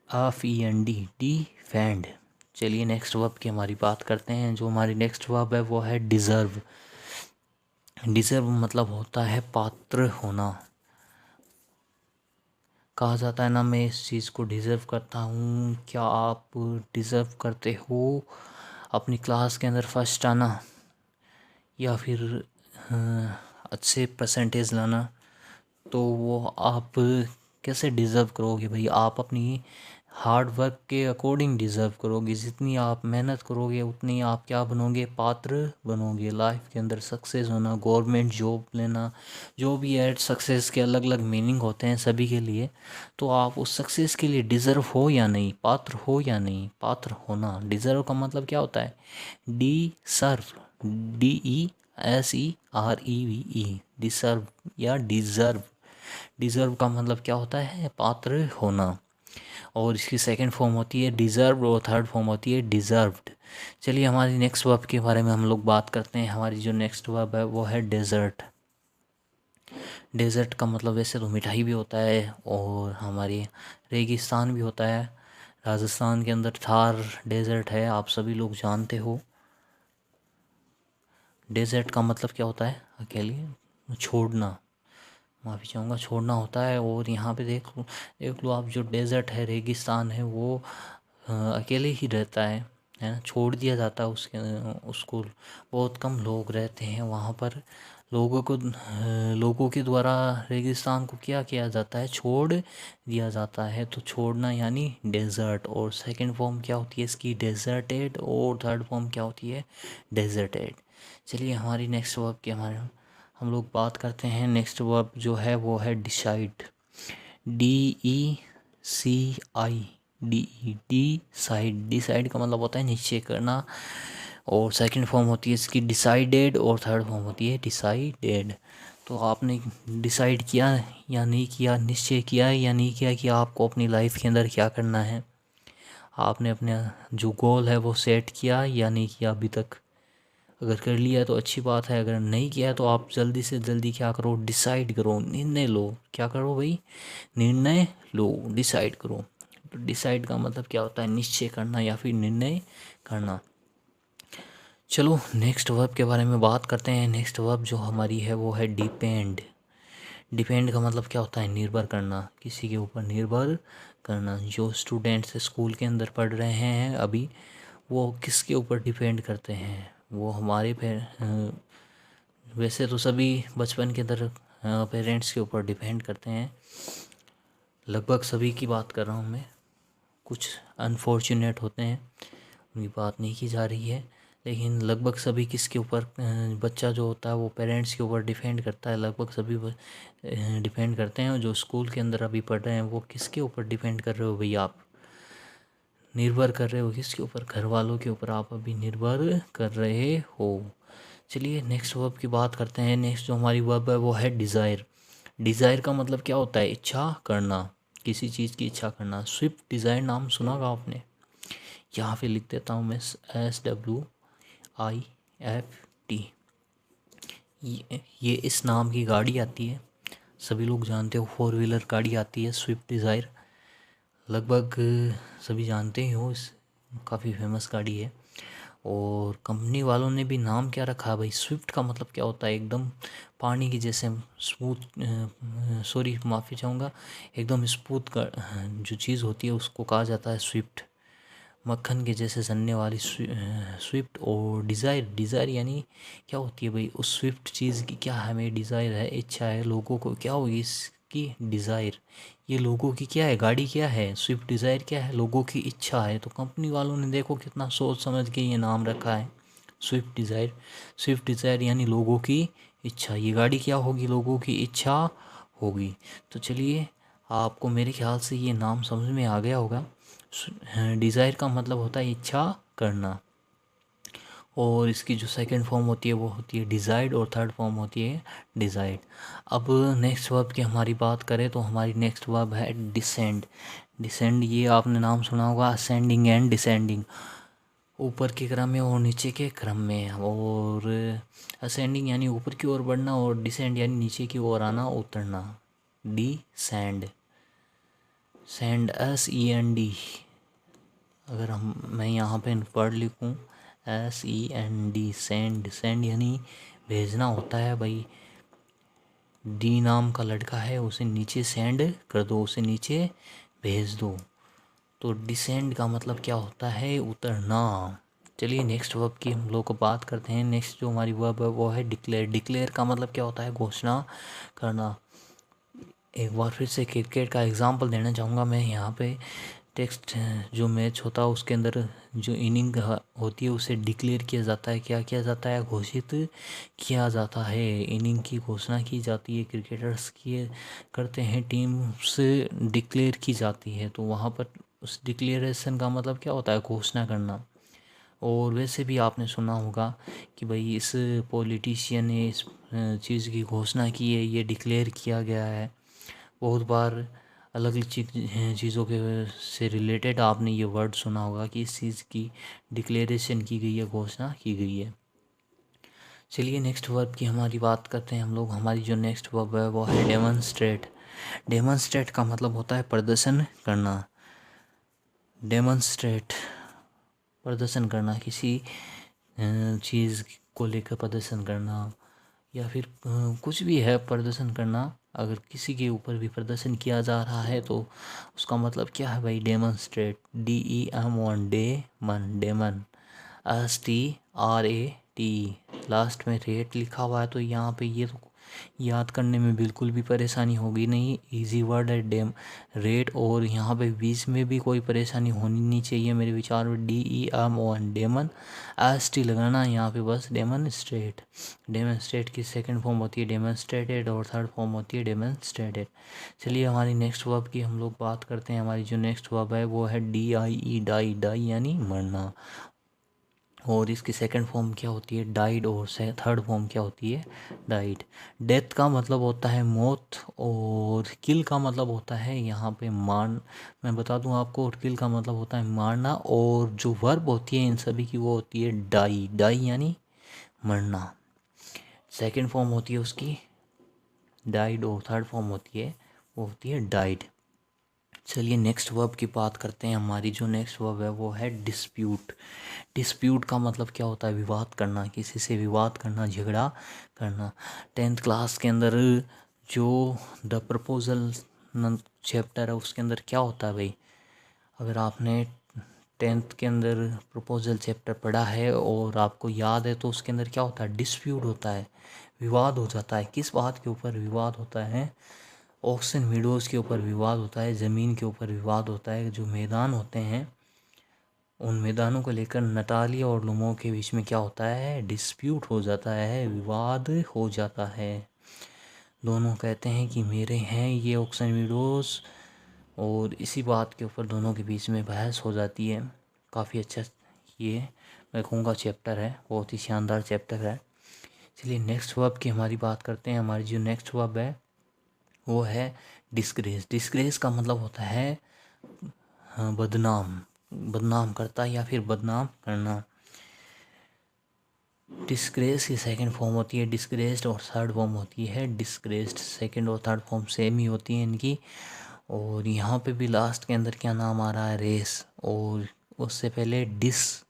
DEFEND, डिफेंड। चलिए नेक्स्ट वर्ब की हमारी बात करते हैं। जो हमारी नेक्स्ट वर्ब है वो है डिज़र्व। डिज़र्व मतलब होता है पात्र होना। कहा जाता है ना, मैं इस चीज़ को डिज़र्व करता हूँ। क्या आप डिज़र्व करते हो अपनी क्लास के अंदर फर्स्ट आना, या फिर अच्छे परसेंटेज लाना? तो वो आप कैसे डिज़र्व करोगे भाई? आप अपनी हार्ड वर्क के अकॉर्डिंग डिज़र्व करोगे। जितनी आप मेहनत करोगे उतनी आप क्या बनोगे? पात्र बनोगे लाइफ के अंदर। सक्सेस होना, गवर्नमेंट जॉब लेना, जो भी है, सक्सेस के अलग अलग मीनिंग होते हैं सभी के लिए। तो आप उस सक्सेस के लिए डिज़र्व हो या नहीं, पात्र हो या नहीं? पात्र होना। डिज़र्व का मतलब क्या होता है? डी सर्व, DESERVE, डिसर्व या डिज़र्व। डिज़र्व का मतलब क्या होता है? पात्र होना। और इसकी सेकंड फॉर्म होती है डिज़र्व और थर्ड फॉर्म होती है डिज़र्व्ड। चलिए हमारी नेक्स्ट वर्ब के बारे में हम लोग बात करते हैं। हमारी जो नेक्स्ट वर्ब है वो है डेज़र्ट। डेज़र्ट का मतलब वैसे तो मिठाई भी होता है और हमारी रेगिस्तान भी होता है। राजस्थान के अंदर थार डेज़र्ट है, आप सभी लोग जानते हो। डेज़र्ट का मतलब क्या होता है? अकेले छोड़ना, माफ़ी चाहूँगा, छोड़ना होता है। और यहाँ पे देख लो आप, जो डेज़र्ट है, रेगिस्तान है, वो अकेले ही रहता है ना, छोड़ दिया जाता है उसको। बहुत कम लोग रहते हैं वहाँ पर। लोगों के द्वारा रेगिस्तान को क्या किया जाता है? छोड़ दिया जाता है। तो छोड़ना यानी डेज़र्ट। और सेकंड फॉर्म क्या होती है इसकी? डेज़र्टेड। और थर्ड फॉर्म क्या होती है? डेज़र्टेड। चलिए हमारी नेक्स्ट वर्ब की हम लोग बात करते हैं। नेक्स्ट वर्ब जो है वो है डिसाइड। DECI, decide. डिसाइड का मतलब होता है निश्चय करना। और सेकंड फॉर्म होती है इसकी डिसाइडेड और थर्ड फॉर्म होती है डिसाइडेड। तो आपने डिसाइड किया या नहीं किया, निश्चय किया या नहीं किया कि आपको अपनी लाइफ के अंदर क्या करना है? आपने अपने जो गोल है वो सेट किया या नहीं किया अभी तक? अगर कर लिया है तो अच्छी बात है, अगर नहीं किया है तो आप जल्दी से जल्दी क्या करो? डिसाइड करो, निर्णय लो। क्या करो भाई? निर्णय लो, डिसाइड करो। तो डिसाइड का मतलब क्या होता है? निश्चय करना या फिर निर्णय करना। चलो नेक्स्ट वर्ब के बारे में बात करते हैं। नेक्स्ट वर्ब जो हमारी है वो है डिपेंड। डिपेंड का मतलब क्या होता है? निर्भर करना, किसी के ऊपर निर्भर करना। जो स्टूडेंट्स स्कूल के अंदर पढ़ रहे हैं अभी, वो किसके ऊपर डिपेंड करते हैं? वो हमारे पे वैसे तो सभी बचपन के अंदर पेरेंट्स के ऊपर डिपेंड करते हैं। लगभग सभी की बात कर रहा हूँ मैं। कुछ अनफॉर्चुनेट होते हैं, उनकी बात नहीं की जा रही है। लेकिन लगभग सभी किसके ऊपर बच्चा जो होता है वो पेरेंट्स के ऊपर डिपेंड करता है। लगभग सभी डिपेंड करते हैं। जो स्कूल के अंदर अभी पढ़ रहे हैं वो किसके ऊपर डिपेंड कर रहे हो भैया? आप निर्भर कर रहे हो किसके ऊपर? घर वालों के ऊपर आप अभी निर्भर कर रहे हो। चलिए नेक्स्ट वर्ब की बात करते हैं। नेक्स्ट जो हमारी वर्ब है वो है डिज़ायर। डिज़ायर का मतलब क्या होता है? इच्छा करना, किसी चीज़ की इच्छा करना। स्विफ्ट डिज़ायर नाम सुना होगा आपने? यहाँ पे लिख देता हूँ मैं, SWIFT। ये इस नाम की गाड़ी आती है, सभी लोग जानते हो। 4 व्हीलर गाड़ी आती है स्विफ्ट डिज़ायर, लगभग सभी जानते ही हो। इस काफ़ी फेमस गाड़ी है। और कंपनी वालों ने भी नाम क्या रखा है भाई? स्विफ्ट का मतलब क्या होता है? एकदम पानी की जैसे स्मूथ, सॉरी माफ़ी चाहूँगा, एकदम स्मूथ का जो चीज़ होती है उसको कहा जाता है स्विफ्ट। मक्खन के जैसे सनने वाली स्विफ्ट। और डिज़ायर, डिज़ायर यानी क्या होती है भाई? उस स्विफ्ट चीज़ की क्या है? मेरी डिज़ायर है, इच्छा है। लोगों को क्या होगी इसकी? डिज़ायर। ये लोगों की क्या है? गाड़ी क्या है? स्विफ्ट डिज़ायर क्या है? लोगों की इच्छा है। तो कंपनी वालों ने देखो कितना सोच समझ के ये नाम रखा है, स्विफ्ट डिज़ायर। स्विफ्ट डिज़ायर यानी लोगों की इच्छा। ये गाड़ी क्या होगी? लोगों की इच्छा होगी। तो चलिए, आपको मेरे ख्याल से ये नाम समझ में आ गया होगा। डिज़ायर का मतलब होता है इच्छा करना। और इसकी जो सेकंड फॉर्म होती है वो होती है डिज़ाइड और थर्ड फॉर्म होती है डिज़ाइड। अब नेक्स्ट वर्ब की हमारी बात करें तो हमारी नेक्स्ट वर्ब है डिसेंड। डिसेंड, ये आपने नाम सुना होगा, असेंडिंग एंड डिसेंडिंग, ऊपर के क्रम में और नीचे के क्रम में। और असेंडिंग यानी ऊपर की ओर बढ़ना, और डिसेंड यानी नीचे की ओर आना, उतरना। Descend, send, SEND। अगर मैं यहाँ पे वर्ड लिखूँ, SEND, सेंड। सेंड यानी भेजना होता है भाई। डी नाम का लड़का है, उसे नीचे सेंड कर दो, उसे नीचे भेज दो। तो डिसेंड का मतलब क्या होता है? उतरना। चलिए नेक्स्ट वर्ब की हम लोग को बात करते हैं। नेक्स्ट जो हमारी वर्ब है वो है डिक्लेयर। डिक्लेयर का मतलब क्या होता है? घोषणा करना। एक बार फिर से क्रिकेट का एग्जांपल देना चाहूँगा मैं यहाँ पे। टेक्स्ट जो मैच होता है उसके अंदर जो इनिंग होती है उसे डिक्लेयर किया जाता है, क्या किया जाता है, घोषित किया जाता है। इनिंग की घोषणा की जाती है, क्रिकेटर्स की करते हैं, टीम से डिक्लेयर की जाती है। तो वहाँ पर उस डिक्लेरेशन का मतलब क्या होता है, घोषणा करना। और वैसे भी आपने सुना होगा कि भाई इस पॉलिटिशियन ने इस चीज़ की घोषणा की है, ये डिक्लेयर किया गया है। बहुत बार अलग अलग चीज़ों के से रिलेटेड आपने ये वर्ड सुना होगा कि इस चीज़ की डिक्लेरेशन की गई है, घोषणा की गई है। चलिए नेक्स्ट वर्ब की हमारी बात करते हैं हम लोग। हमारी जो नेक्स्ट वर्ब है वो है डेमोन्स्ट्रेट। डेमोन्स्ट्रेट का मतलब होता है प्रदर्शन करना। डेमोन्स्ट्रेट प्रदर्शन करना, किसी चीज़ को लेकर प्रदर्शन करना, या फिर कुछ भी है प्रदर्शन करना। अगर किसी के ऊपर भी प्रदर्शन किया जा रहा है तो उसका मतलब क्या है भाई, demonstrate. DEMON, demon, STRAT, last में रेट लिखा हुआ है तो यहाँ पे ये तो याद करने में बिल्कुल भी परेशानी होगी नहीं, इजी वर्ड है डेम रेट। और यहाँ पे बीच में भी कोई परेशानी होनी नहीं चाहिए मेरे विचार में। DEMON, डेमन, ST लगाना यहाँ पे बस, डेमोन्स्ट्रेट। डेमोन्स्ट्रेट की सेकंड फॉर्म होती है डेमोन्स्ट्रेटेड और थर्ड फॉर्म होती है डेमोन्स्ट्रेटेड। चलिए हमारी नेक्स्ट वर्ब की हम लोग बात करते हैं। हमारी जो नेक्स्ट वर्ब है वो है DIE, डाई, डाई यानी मरना। और इसकी सेकंड फॉर्म क्या होती है, डाइड, और थर्ड फॉर्म क्या होती है, डाइड। डेथ का मतलब होता है मौत, और किल का मतलब होता है यहाँ पे मार, मैं बता दूँ आपको, और किल का मतलब होता है मारना। और जो वर्ब होती है इन सभी की वो होती है डाई, डाई यानी मरना। सेकंड फॉर्म होती है उसकी डाइड, और थर्ड फॉर्म होती है वो होती है डाइड। चलिए नेक्स्ट वर्ब की बात करते हैं। हमारी जो नेक्स्ट वर्ब है वो है डिस्प्यूट। डिस्प्यूट का मतलब क्या होता है, विवाद करना, किसी से विवाद करना, झगड़ा करना। 10th क्लास के अंदर जो द प्रपोजल चैप्टर है उसके अंदर क्या होता है भाई, अगर आपने 10th के अंदर प्रपोजल चैप्टर पढ़ा है और आपको याद है तो उसके अंदर क्या होता है, डिस्प्यूट होता है, विवाद हो जाता है। किस बात के ऊपर विवाद होता है, ऑक्शन मीडोज़ के ऊपर विवाद होता है, ज़मीन के ऊपर विवाद होता है। जो मैदान होते हैं उन मैदानों को लेकर नटाली और लुमो के बीच में क्या होता है, डिस्प्यूट हो जाता है, विवाद हो जाता है। दोनों कहते हैं कि मेरे हैं ये ऑक्शन मीडोज़, और इसी बात के ऊपर दोनों के बीच में बहस हो जाती है। काफ़ी अच्छा ये मैं कहूँगा चैप्टर है, बहुत ही शानदार चैप्टर है। चलिए नेक्स्ट वर्ब की हमारी बात करते हैं। हमारी जो नेक्स्ट वर्ब है वो है डिस्ग्रेस। डिस्ग्रेस का मतलब होता है बदनाम, बदनाम करता या फिर बदनाम करना। डिस्ग्रेस की सेकंड फॉर्म होती है डिस्ग्रेस्ड, और थर्ड फॉर्म होती है डिस्ग्रेस्ड। सेकंड और थर्ड फॉर्म सेम ही होती है इनकी। और यहाँ पे भी लास्ट के अंदर क्या नाम आ रहा है, रेस, और उससे पहले डिस,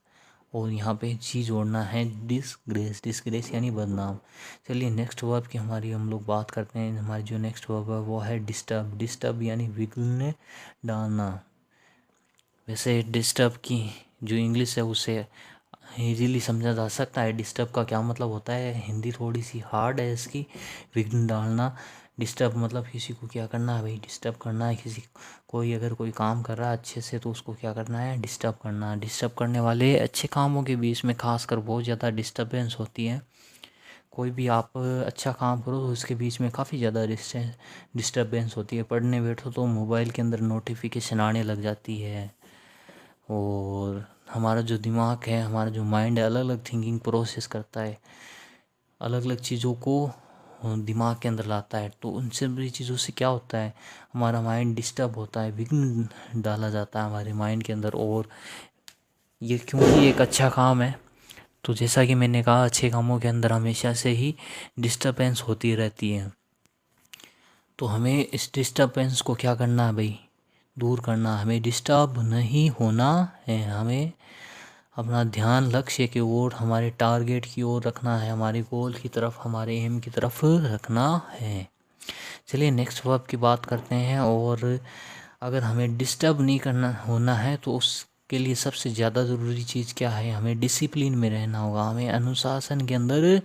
और यहाँ पे जी जोड़ना है, डिसग्रेस। डिसग्रेस यानी बदनाम। चलिए नेक्स्ट वर्ब की हमारी हम लोग बात करते हैं। हमारी जो नेक्स्ट वर्ब है वो है डिस्टर्ब। डिस्टर्ब यानी विघ्न डालना। वैसे डिस्टर्ब की जो इंग्लिश है उसे इजीली समझा जा सकता है, डिस्टर्ब का क्या मतलब होता है। हिंदी थोड़ी सी हार्ड है इसकी। विघ्न डालना, डिस्टर्ब मतलब किसी को क्या करना है भाई, डिस्टर्ब करना है किसी, कोई अगर कोई काम कर रहा है अच्छे से तो उसको क्या करना है, डिस्टर्ब करना है। डिस्टर्ब करने वाले अच्छे कामों के बीच में खासकर बहुत ज़्यादा डिस्टर्बेंस होती है। कोई भी आप अच्छा काम करो तो उसके बीच में काफ़ी ज़्यादा डिस्टर्बेंस होती है। पढ़ने बैठो तो मोबाइल के अंदर नोटिफिकेशन आने लग जाती है, और हमारा जो दिमाग है, हमारा जो माइंड है, अलग अलग थिंकिंग प्रोसेस करता है, अलग अलग चीज़ों को दिमाग के अंदर लाता है। तो उन सभी चीज़ों से क्या होता है, हमारा माइंड डिस्टर्ब होता है, विघ्न डाला जाता है हमारे माइंड के अंदर। और ये क्योंकि एक अच्छा काम है, तो जैसा कि मैंने कहा अच्छे कामों के अंदर हमेशा से ही डिस्टर्बेंस होती रहती है। तो हमें इस डिस्टर्बेंस को क्या करना है भाई, दूर करना। हमें डिस्टर्ब नहीं होना है, हमें अपना ध्यान लक्ष्य की ओर, हमारे टारगेट की ओर रखना है, हमारे गोल की तरफ, हमारे एम की तरफ रखना है। चलिए नेक्स्ट वर्ब की बात करते हैं। और अगर हमें डिस्टर्ब नहीं करना होना है तो उसके लिए सबसे ज़्यादा ज़रूरी चीज़ क्या है, हमें डिसिप्लिन में रहना होगा, हमें अनुशासन के अंदर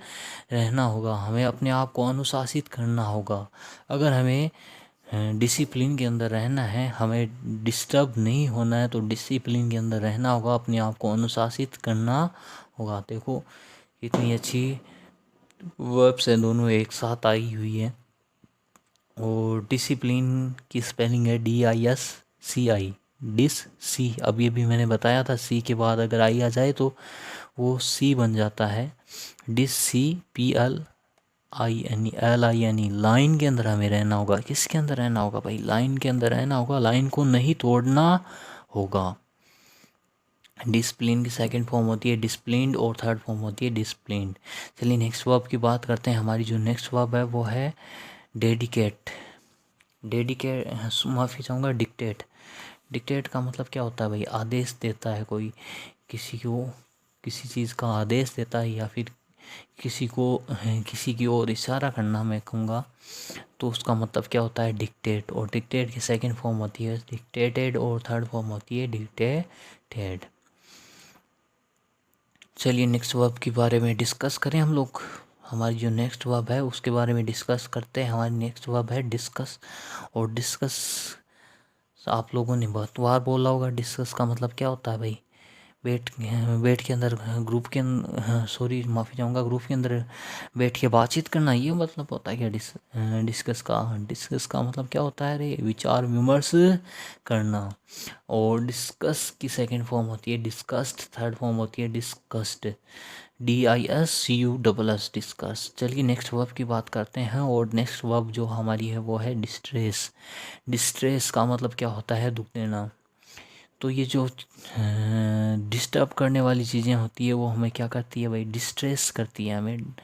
रहना होगा, हमें अपने आप को अनुशासित करना होगा। अगर हमें डिसिप्लिन के अंदर रहना है, हमें डिस्टर्ब नहीं होना है, तो डिसिप्लिन के अंदर रहना होगा, अपने आप को अनुशासित करना होगा। देखो कितनी अच्छी वर्ब्स है, दोनों एक साथ आई हुई है। और डिसिप्लिन की स्पेलिंग है DISCI, डिस सी। अभी अभी मैंने बताया था, सी के बाद अगर आई आ जाए तो वो सी बन जाता है। DISCPLINE, लाइन के अंदर हमें रहना होगा। किसके अंदर रहना होगा भाई? लाइन के अंदर रहना होगा, लाइन को नहीं तोड़ना होगा। डिसिप्लिन की सेकंड फॉर्म होती है डिसिप्लिन्ड और थर्ड फॉर्म होती है डिसिप्लिन्ड। चलिए नेक्स्ट वर्ब की बात करते हैं। हमारी जो नेक्स्ट वर्ब है वो है डेडिकेट। माफ़ी चाहूँगा, डिक्टेट। डिक्टेट का मतलब क्या होता है भाई? आदेश देता है कोई, किसी को किसी चीज़ का आदेश देता है, या फिर किसी को किसी की ओर इशारा करना मैं कहूँगा, तो उसका मतलब क्या होता है? डिक्टेट। और डिक्टेट की सेकंड फॉर्म होती है डिक्टेटेड और थर्ड फॉर्म होती है डिक्टेटेड। चलिए नेक्स्ट वर्ब के बारे में डिस्कस करें हम लोग। हमारी जो नेक्स्ट वर्ब है उसके बारे में डिस्कस करते हैं। हमारी नेक्स्ट वर्ब है डिस्कस। और डिस्कस आप लोगों ने बहुत बार बोला होगा, डिस्कस का मतलब क्या होता है भाई? बैठ के अंदर ग्रुप के सॉरी माफ़ी चाहूँगा, ग्रुप के अंदर बैठ के बातचीत करना, ये मतलब होता है क्या डिस्कस का मतलब क्या होता है रे? विचार विमर्श करना। और डिस्कस की सेकंड फॉर्म होती है डिस्कस्ड, थर्ड फॉर्म होती है डिस्कस्ड, DISCUSS, डिस्कस। चलिए नेक्स्ट वर्ब की बात करते हैं। और नेक्स्ट वर्ब जो हमारी है वो है डिस्ट्रेस। डिस्ट्रेस का मतलब क्या होता है? दुख देना। तो ये जो डिस्टर्ब करने वाली चीज़ें होती है वो हमें क्या करती है भाई? डिस्ट्रेस करती है हमें।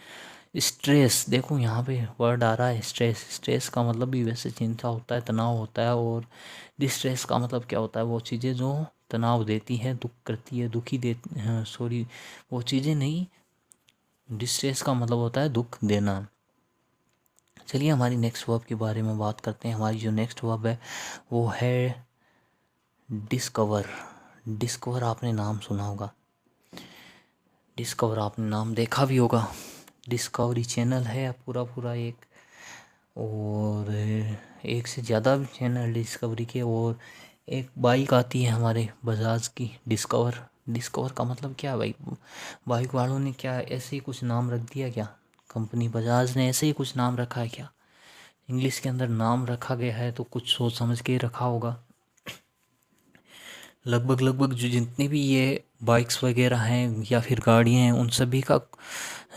स्ट्रेस, देखो यहाँ पे वर्ड आ रहा है स्ट्रेस। स्ट्रेस का मतलब भी वैसे चिंता होता है, तनाव होता है। और डिस्ट्रेस का मतलब क्या होता है? वो चीज़ें जो तनाव देती है, दुख करती है, दुखी दे सॉरी वो चीज़ें नहीं, डिस्ट्रेस का मतलब होता है दुख देना। चलिए हमारी नेक्स्ट वर्ब के बारे में बात करते हैं। हमारी जो नेक्स्ट वर्ब है वो है डिस्कवर। डिस्कवर आपने नाम सुना होगा, डिस्कवर आपने नाम देखा भी होगा। डिस्कवरी चैनल है पूरा पूरा एक, और एक से ज़्यादा भी चैनल डिस्कवरी के। और एक बाइक आती है हमारे बजाज की, डिस्कवर। डिस्कवर का मतलब क्या है भाई? बाइक वालों ने क्या ऐसे ही कुछ नाम रख दिया क्या? कंपनी बजाज ने ऐसे ही कुछ नाम रखा है क्या? इंग्लिश के अंदर नाम रखा गया है तो कुछ सोच समझ के ही रखा होगा। लगभग जो जितने भी ये बाइक्स वगैरह हैं या फिर गाड़ियाँ हैं, उन सभी का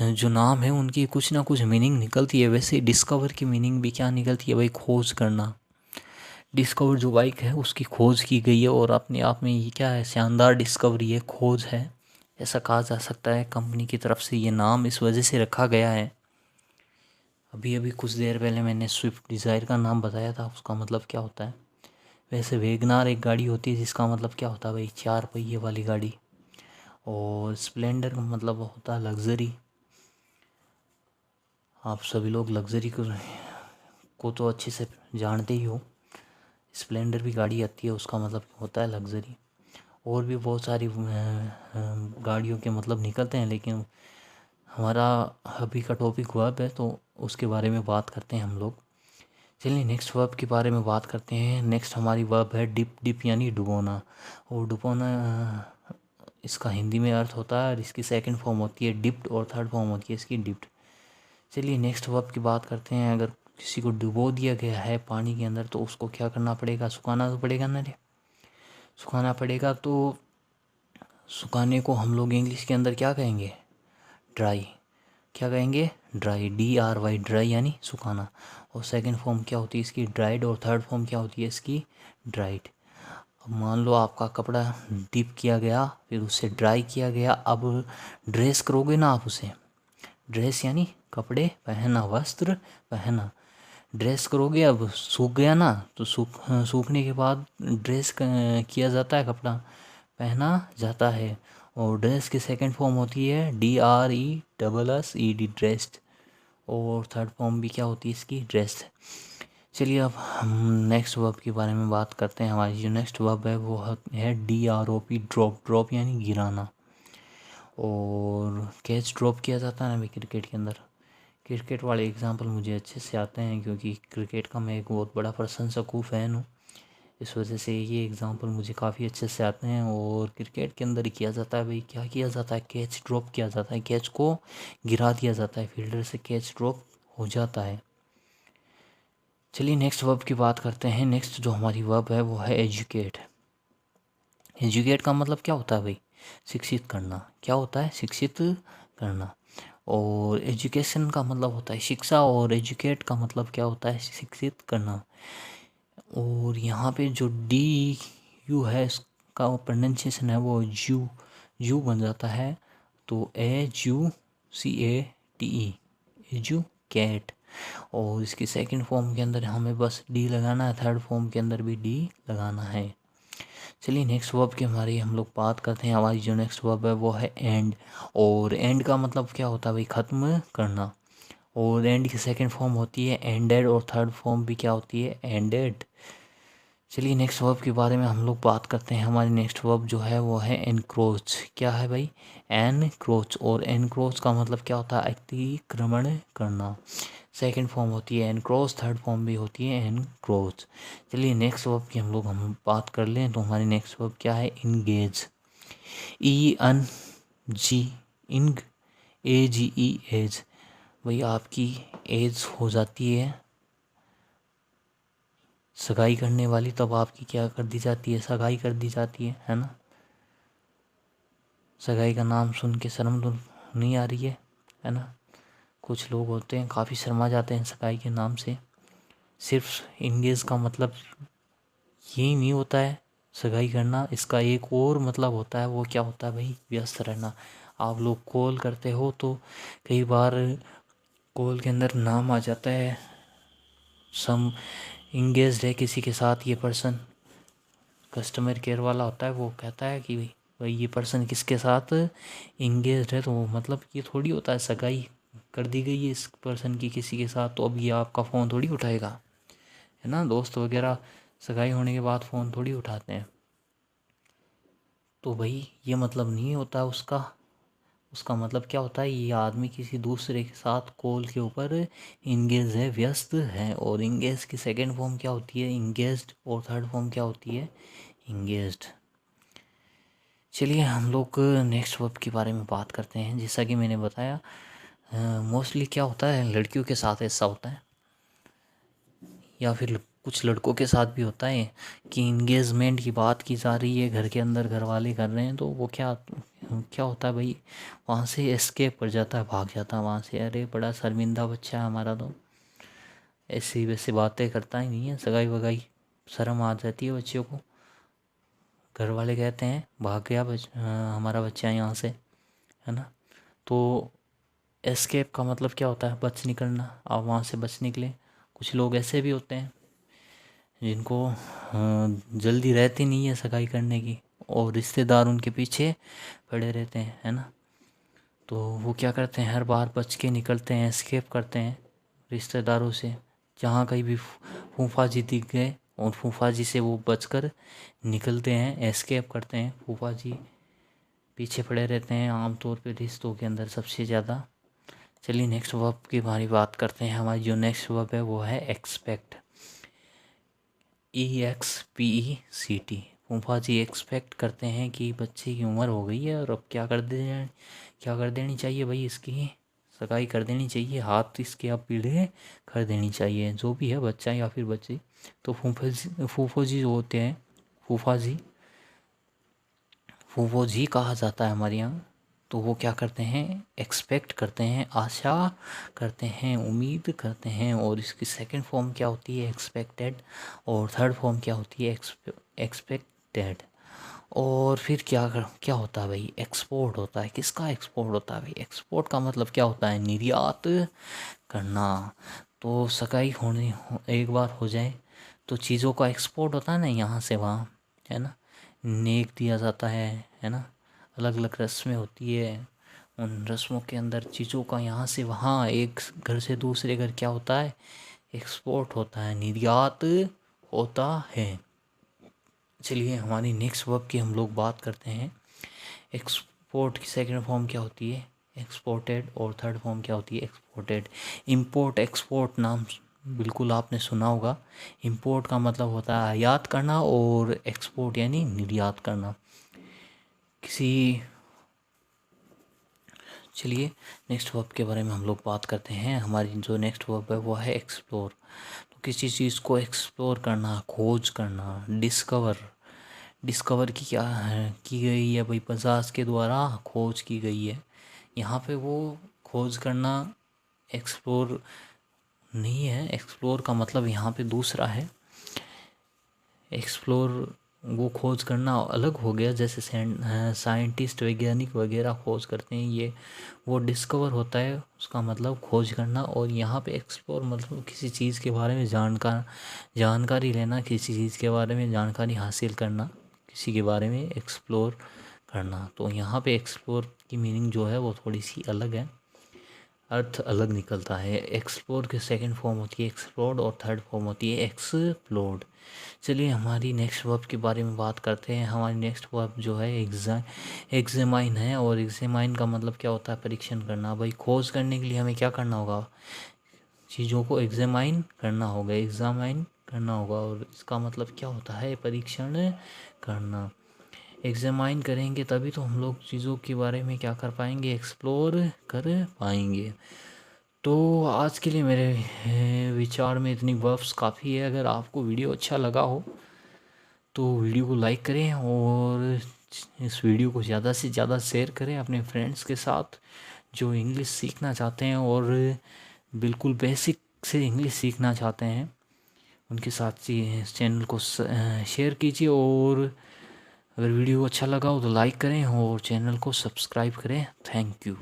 जो नाम है उनकी कुछ ना कुछ मीनिंग निकलती है। वैसे डिस्कवर की मीनिंग भी क्या निकलती है भाई? खोज करना। डिस्कवर जो बाइक है उसकी खोज की गई है, और अपने आप में ये क्या है? शानदार डिस्कवरी है, खोज है, ऐसा कहा जा सकता है। कंपनी की तरफ से ये नाम इस वजह से रखा गया है। अभी अभी कुछ देर पहले मैंने स्विफ्ट डिज़ायर का नाम बताया था, उसका मतलब क्या होता है? वैसे वेगनार एक गाड़ी होती है जिसका मतलब क्या होता है भाई? 4 पहिए वाली गाड़ी। और स्प्लेंडर का मतलब होता है लग्ज़री। आप सभी लोग लग्ज़री को तो अच्छे से जानते ही हो। स्प्लेंडर भी गाड़ी आती है, उसका मतलब होता है लग्ज़री। और भी बहुत सारी गाड़ियों के मतलब निकलते हैं, लेकिन हमारा अभी का टॉपिक वर्ब है तो उसके बारे में बात करते हैं हम लोग। चलिए नेक्स्ट वर्ब के बारे में बात करते हैं। नेक्स्ट हमारी वर्ब है डिप। डिप यानी डुबोना। और डुबोना इसका हिंदी में अर्थ होता है, और इसकी सेकंड फॉर्म होती है डिप्ट और थर्ड फॉर्म होती है इसकी डिप्ट। चलिए नेक्स्ट वर्ब की बात करते हैं। अगर किसी को डुबो दिया गया है पानी के अंदर तो उसको क्या करना पड़ेगा? सुखाना तो पड़ेगा ना रे, सुखाना पड़ेगा। तो सुखाने को हम लोग इंग्लिश के अंदर क्या कहेंगे? ड्राई। क्या कहेंगे? ड्राई, DRY, ड्राई यानी सुखाना। और सेकंड फॉर्म क्या होती है इसकी? ड्राइड। और थर्ड फॉर्म क्या होती है इसकी? ड्राइड। अब मान लो आपका कपड़ा डिप किया गया, फिर उसे ड्राई किया गया, अब ड्रेस करोगे ना आप उसे। ड्रेस यानी कपड़े पहना, वस्त्र पहना। ड्रेस करोगे, अब सूख गया ना, तो सूखने के बाद ड्रेस किया जाता है, कपड़ा पहना जाता है। और ड्रेस की सेकंड फॉर्म होती है DRESSED, ड्रेस्ड। और थर्ड फॉर्म भी क्या होती है इसकी? ड्रेस्ड। चलिए अब हम नेक्स्ट वर्ब के बारे में बात करते हैं। हमारी जो नेक्स्ट वर्ब है वो है DROP, ड्रॉप। ड्रॉप यानी गिराना। और कैच ड्रॉप किया जाता है ना भाई क्रिकेट के अंदर, क्रिकेट वाले एग्जांपल मुझे अच्छे से आते हैं, क्योंकि क्रिकेट का मैं एक बहुत बड़ा प्रशंसक हूँ, फ़ैन हूँ। इस वजह से ये एग्जांपल मुझे काफ़ी अच्छे से आते हैं। और क्रिकेट के अंदर ही किया जाता है भाई, क्या किया जाता है, कैच ड्रॉप किया जाता है, कैच को गिरा दिया जाता है, फील्डर से कैच ड्रॉप हो जाता है। चलिए नेक्स्ट वर्ब की बात करते हैं। नेक्स्ट जो हमारी वर्ब है वो है एजुकेट। एजुकेट का मतलब क्या होता है भाई, शिक्षित करना। क्या होता है, शिक्षित करना। और एजुकेशन का मतलब होता है शिक्षा, और एजुकेट का मतलब क्या होता है, शिक्षित करना। और यहाँ पे जो डी यू है इसका प्रोनाउंसिएशन है वो यू यू बन जाता है। तो AUCATE, एजुकेट। और इसकी सेकंड फॉर्म के अंदर हमें बस डी लगाना है, थर्ड फॉर्म के अंदर भी डी लगाना है। चलिए नेक्स्ट वर्ब की हमारी हम लोग बात करते हैं। हमारी जो नेक्स्ट वर्ब है वो है एंड। और एंड का मतलब क्या होता है भाई, ख़त्म करना। और एंड की सेकंड फॉर्म होती है एंडेड, और थर्ड फॉर्म भी क्या होती है, एंडेड। चलिए नेक्स्ट वर्ब के बारे में हम लोग बात करते हैं। हमारी नेक्स्ट वर्ब जो है वो है एनक्रोच। क्या है भाई, एनक्रोच। और एनक्रोच का मतलब क्या होता है, अतिक्रमण करना। सेकंड फॉर्म होती है एनक्रोच, थर्ड फॉर्म भी होती है एनक्रोच। चलिए नेक्स्ट वर्ब की हम बात कर लें तो हमारी नेक्स्ट वर्ब क्या है, इंगेज। ENG, इंग, AGE, एज। भाई आपकी एज हो जाती है सगाई करने वाली, तब आपकी क्या कर दी जाती है, सगाई कर दी जाती है ना। सगाई का नाम सुन के शर्म तो नहीं आ रही है ना। कुछ लोग होते हैं काफ़ी शर्मा जाते हैं सगाई के नाम से। सिर्फ इंगेज का मतलब यही नहीं होता है सगाई करना, इसका एक और मतलब होता है, वो क्या होता है भाई, व्यस्त रहना। आप लोग कॉल करते हो तो कई बार कॉल के अंदर नाम आ जाता है सम इंगेज है किसी के साथ ये पर्सन। कस्टमर केयर वाला होता है, वो कहता है कि भाई ये पर्सन किसके साथ इंगेज है, तो मतलब ये थोड़ी होता है सगाई कर दी गई है इस पर्सन की किसी के साथ, तो अब ये आपका फ़ोन थोड़ी उठाएगा, है ना। दोस्त वगैरह सगाई होने के बाद फ़ोन थोड़ी उठाते हैं। तो भाई ये मतलब नहीं होता उसका। उसका मतलब क्या होता है, ये आदमी किसी दूसरे के साथ कॉल के ऊपर इंगेज है, व्यस्त है। और इंगेज की सेकंड फॉर्म क्या होती है, इंगेज्ड। और थर्ड फॉर्म क्या होती है, इंगेज्ड। चलिए हम लोग नेक्स्ट वर्ब के बारे में बात करते हैं। जैसा कि मैंने बताया मोस्टली क्या होता है, लड़कियों के साथ ऐसा होता है, या फिर कुछ लड़कों के साथ भी होता है कि इंगेजमेंट की बात की जा रही है, घर के अंदर घर वाले कर रहे हैं, तो वो क्या क्या होता है भाई, वहाँ से एस्केप कर जाता है, भाग जाता है वहाँ से। अरे बड़ा शर्मिंदा बच्चा है हमारा, तो ऐसी वैसी बातें करता ही नहीं है, सगाई वगाई शर्म आ जाती है बच्चों को। घर वाले कहते हैं भाग गया हमारा बच्चा यहाँ से, है ना। तो एस्केप का मतलब क्या होता है, बच निकलना। आप वहाँ से बच निकले। कुछ लोग ऐसे भी होते हैं जिनको जल्दी रहती नहीं है सगाई करने की, और रिश्तेदार उनके पीछे पड़े रहते हैं, है ना। तो वो क्या करते हैं, हर बार बच के निकलते हैं, एस्केप करते हैं रिश्तेदारों से। जहाँ कहीं भी फूफा जी दिख गए और फूफा जी से वो बचकर निकलते हैं, एस्केप करते हैं। फूफा जी पीछे पड़े रहते हैं आमतौर पे रिश्तों के अंदर सबसे ज़्यादा। चलिए नेक्स्ट वर्ब की हमारी बात करते हैं। हमारी जो नेक्स्ट वर्ब है वो है एक्सपेक्ट। EXPECT। फूफा जी एक्सपेक्ट करते हैं कि बच्चे की उम्र हो गई है और अब क्या कर देनी चाहिए भाई, इसकी सगाई कर देनी चाहिए, हाथ इसके अब पीढ़े कर देनी चाहिए, जो भी है बच्चा या फिर बच्ची। तो फूफो जी जो होते हैं, फूफा जी, फूफो जी कहा जाता है हमारे यहाँ। तो वो क्या करते हैं, एक्सपेक्ट करते हैं, आशा करते हैं, उम्मीद करते हैं। और इसकी सेकंड फॉर्म क्या होती है, एक्सपेक्टेड। और थर्ड फॉर्म क्या होती है, एक्सपेक्टेड। और फिर क्या होता है भाई, एक्सपोर्ट होता है। किसका एक्सपोर्ट होता है भाई, एक्सपोर्ट का मतलब क्या होता है, निर्यात करना। तो सगाई एक बार हो जाए तो चीज़ों का एक्सपोर्ट होता है ना, यहाँ से वहाँ, है ना। नेक दिया जाता है ना। अलग अलग रस्में होती है, उन रस्मों के अंदर चीज़ों का यहाँ से वहाँ, एक घर से दूसरे घर क्या होता है, एक्सपोर्ट होता है, निर्यात होता है। चलिए हमारी नेक्स्ट वर्ब की हम लोग बात करते हैं। एक्सपोर्ट की सेकंड फॉर्म क्या होती है, एक्सपोर्टेड, और थर्ड फॉर्म क्या होती है? एक्सपोर्टेड। इम्पोर्ट एक्सपोर्ट नाम बिल्कुल आपने सुना होगा। इम्पोर्ट का मतलब होता है आयात करना, और एक्सपोर्ट यानी निर्यात करना किसी। चलिए नेक्स्ट वर्ब के बारे में हम लोग बात करते हैं। हमारी जो नेक्स्ट वर्ब है वो है एक्सप्लोर। तो किसी चीज़ को एक्सप्लोर करना, खोज करना, डिस्कवर। डिस्कवर की क्या है, की गई है भाई, बजाज के द्वारा खोज की गई है। यहाँ पे वो खोज करना एक्सप्लोर नहीं है। एक्सप्लोर का मतलब यहाँ पे दूसरा है। एक्सप्लोर वो खोज करना अलग हो गया, जैसे साइंटिस्ट वैज्ञानिक वगैरह खोज करते हैं, ये वो डिस्कवर होता है, उसका मतलब खोज करना। और यहाँ पे एक्सप्लोर मतलब किसी चीज़ के बारे में जानकारी लेना, किसी चीज़ के बारे में जानकारी हासिल करना, किसी के बारे में एक्सप्लोर करना। तो यहाँ पे एक्सप्लोर की मीनिंग जो है वो थोड़ी सी अलग है, अर्थ अलग निकलता है। एक्सप्लोर की सेकंड फॉर्म होती है एक्सप्लोर्ड, और थर्ड फॉर्म होती है एक्सप्लोर्ड। चलिए हमारी नेक्स्ट वर्ब के बारे में बात करते हैं। हमारी नेक्स्ट वर्ब जो है एग्जामाइन है, और एग्जामाइन का मतलब क्या होता है? परीक्षण करना। भाई खोज करने के लिए हमें क्या करना होगा? चीज़ों को एग्जामाइन करना होगा, एग्जामाइन करना होगा, और इसका मतलब क्या होता है? परीक्षण करना। एग्जामाइन करेंगे तभी तो हम लोग चीज़ों के बारे में क्या कर पाएंगे? एक्सप्लोर कर पाएंगे। तो आज के लिए मेरे विचार में इतनी वर्ब्स काफ़ी है। अगर आपको वीडियो अच्छा लगा हो तो वीडियो को लाइक करें, और इस वीडियो को ज़्यादा से ज़्यादा शेयर करें अपने फ्रेंड्स के साथ जो इंग्लिश सीखना चाहते हैं, और बिल्कुल बेसिक से इंग्लिश सीखना चाहते हैं। उनके साथ इस चैनल को शेयर कीजिए, और अगर वीडियो अच्छा लगा हो तो लाइक करें और चैनल को सब्सक्राइब करें। Thank you.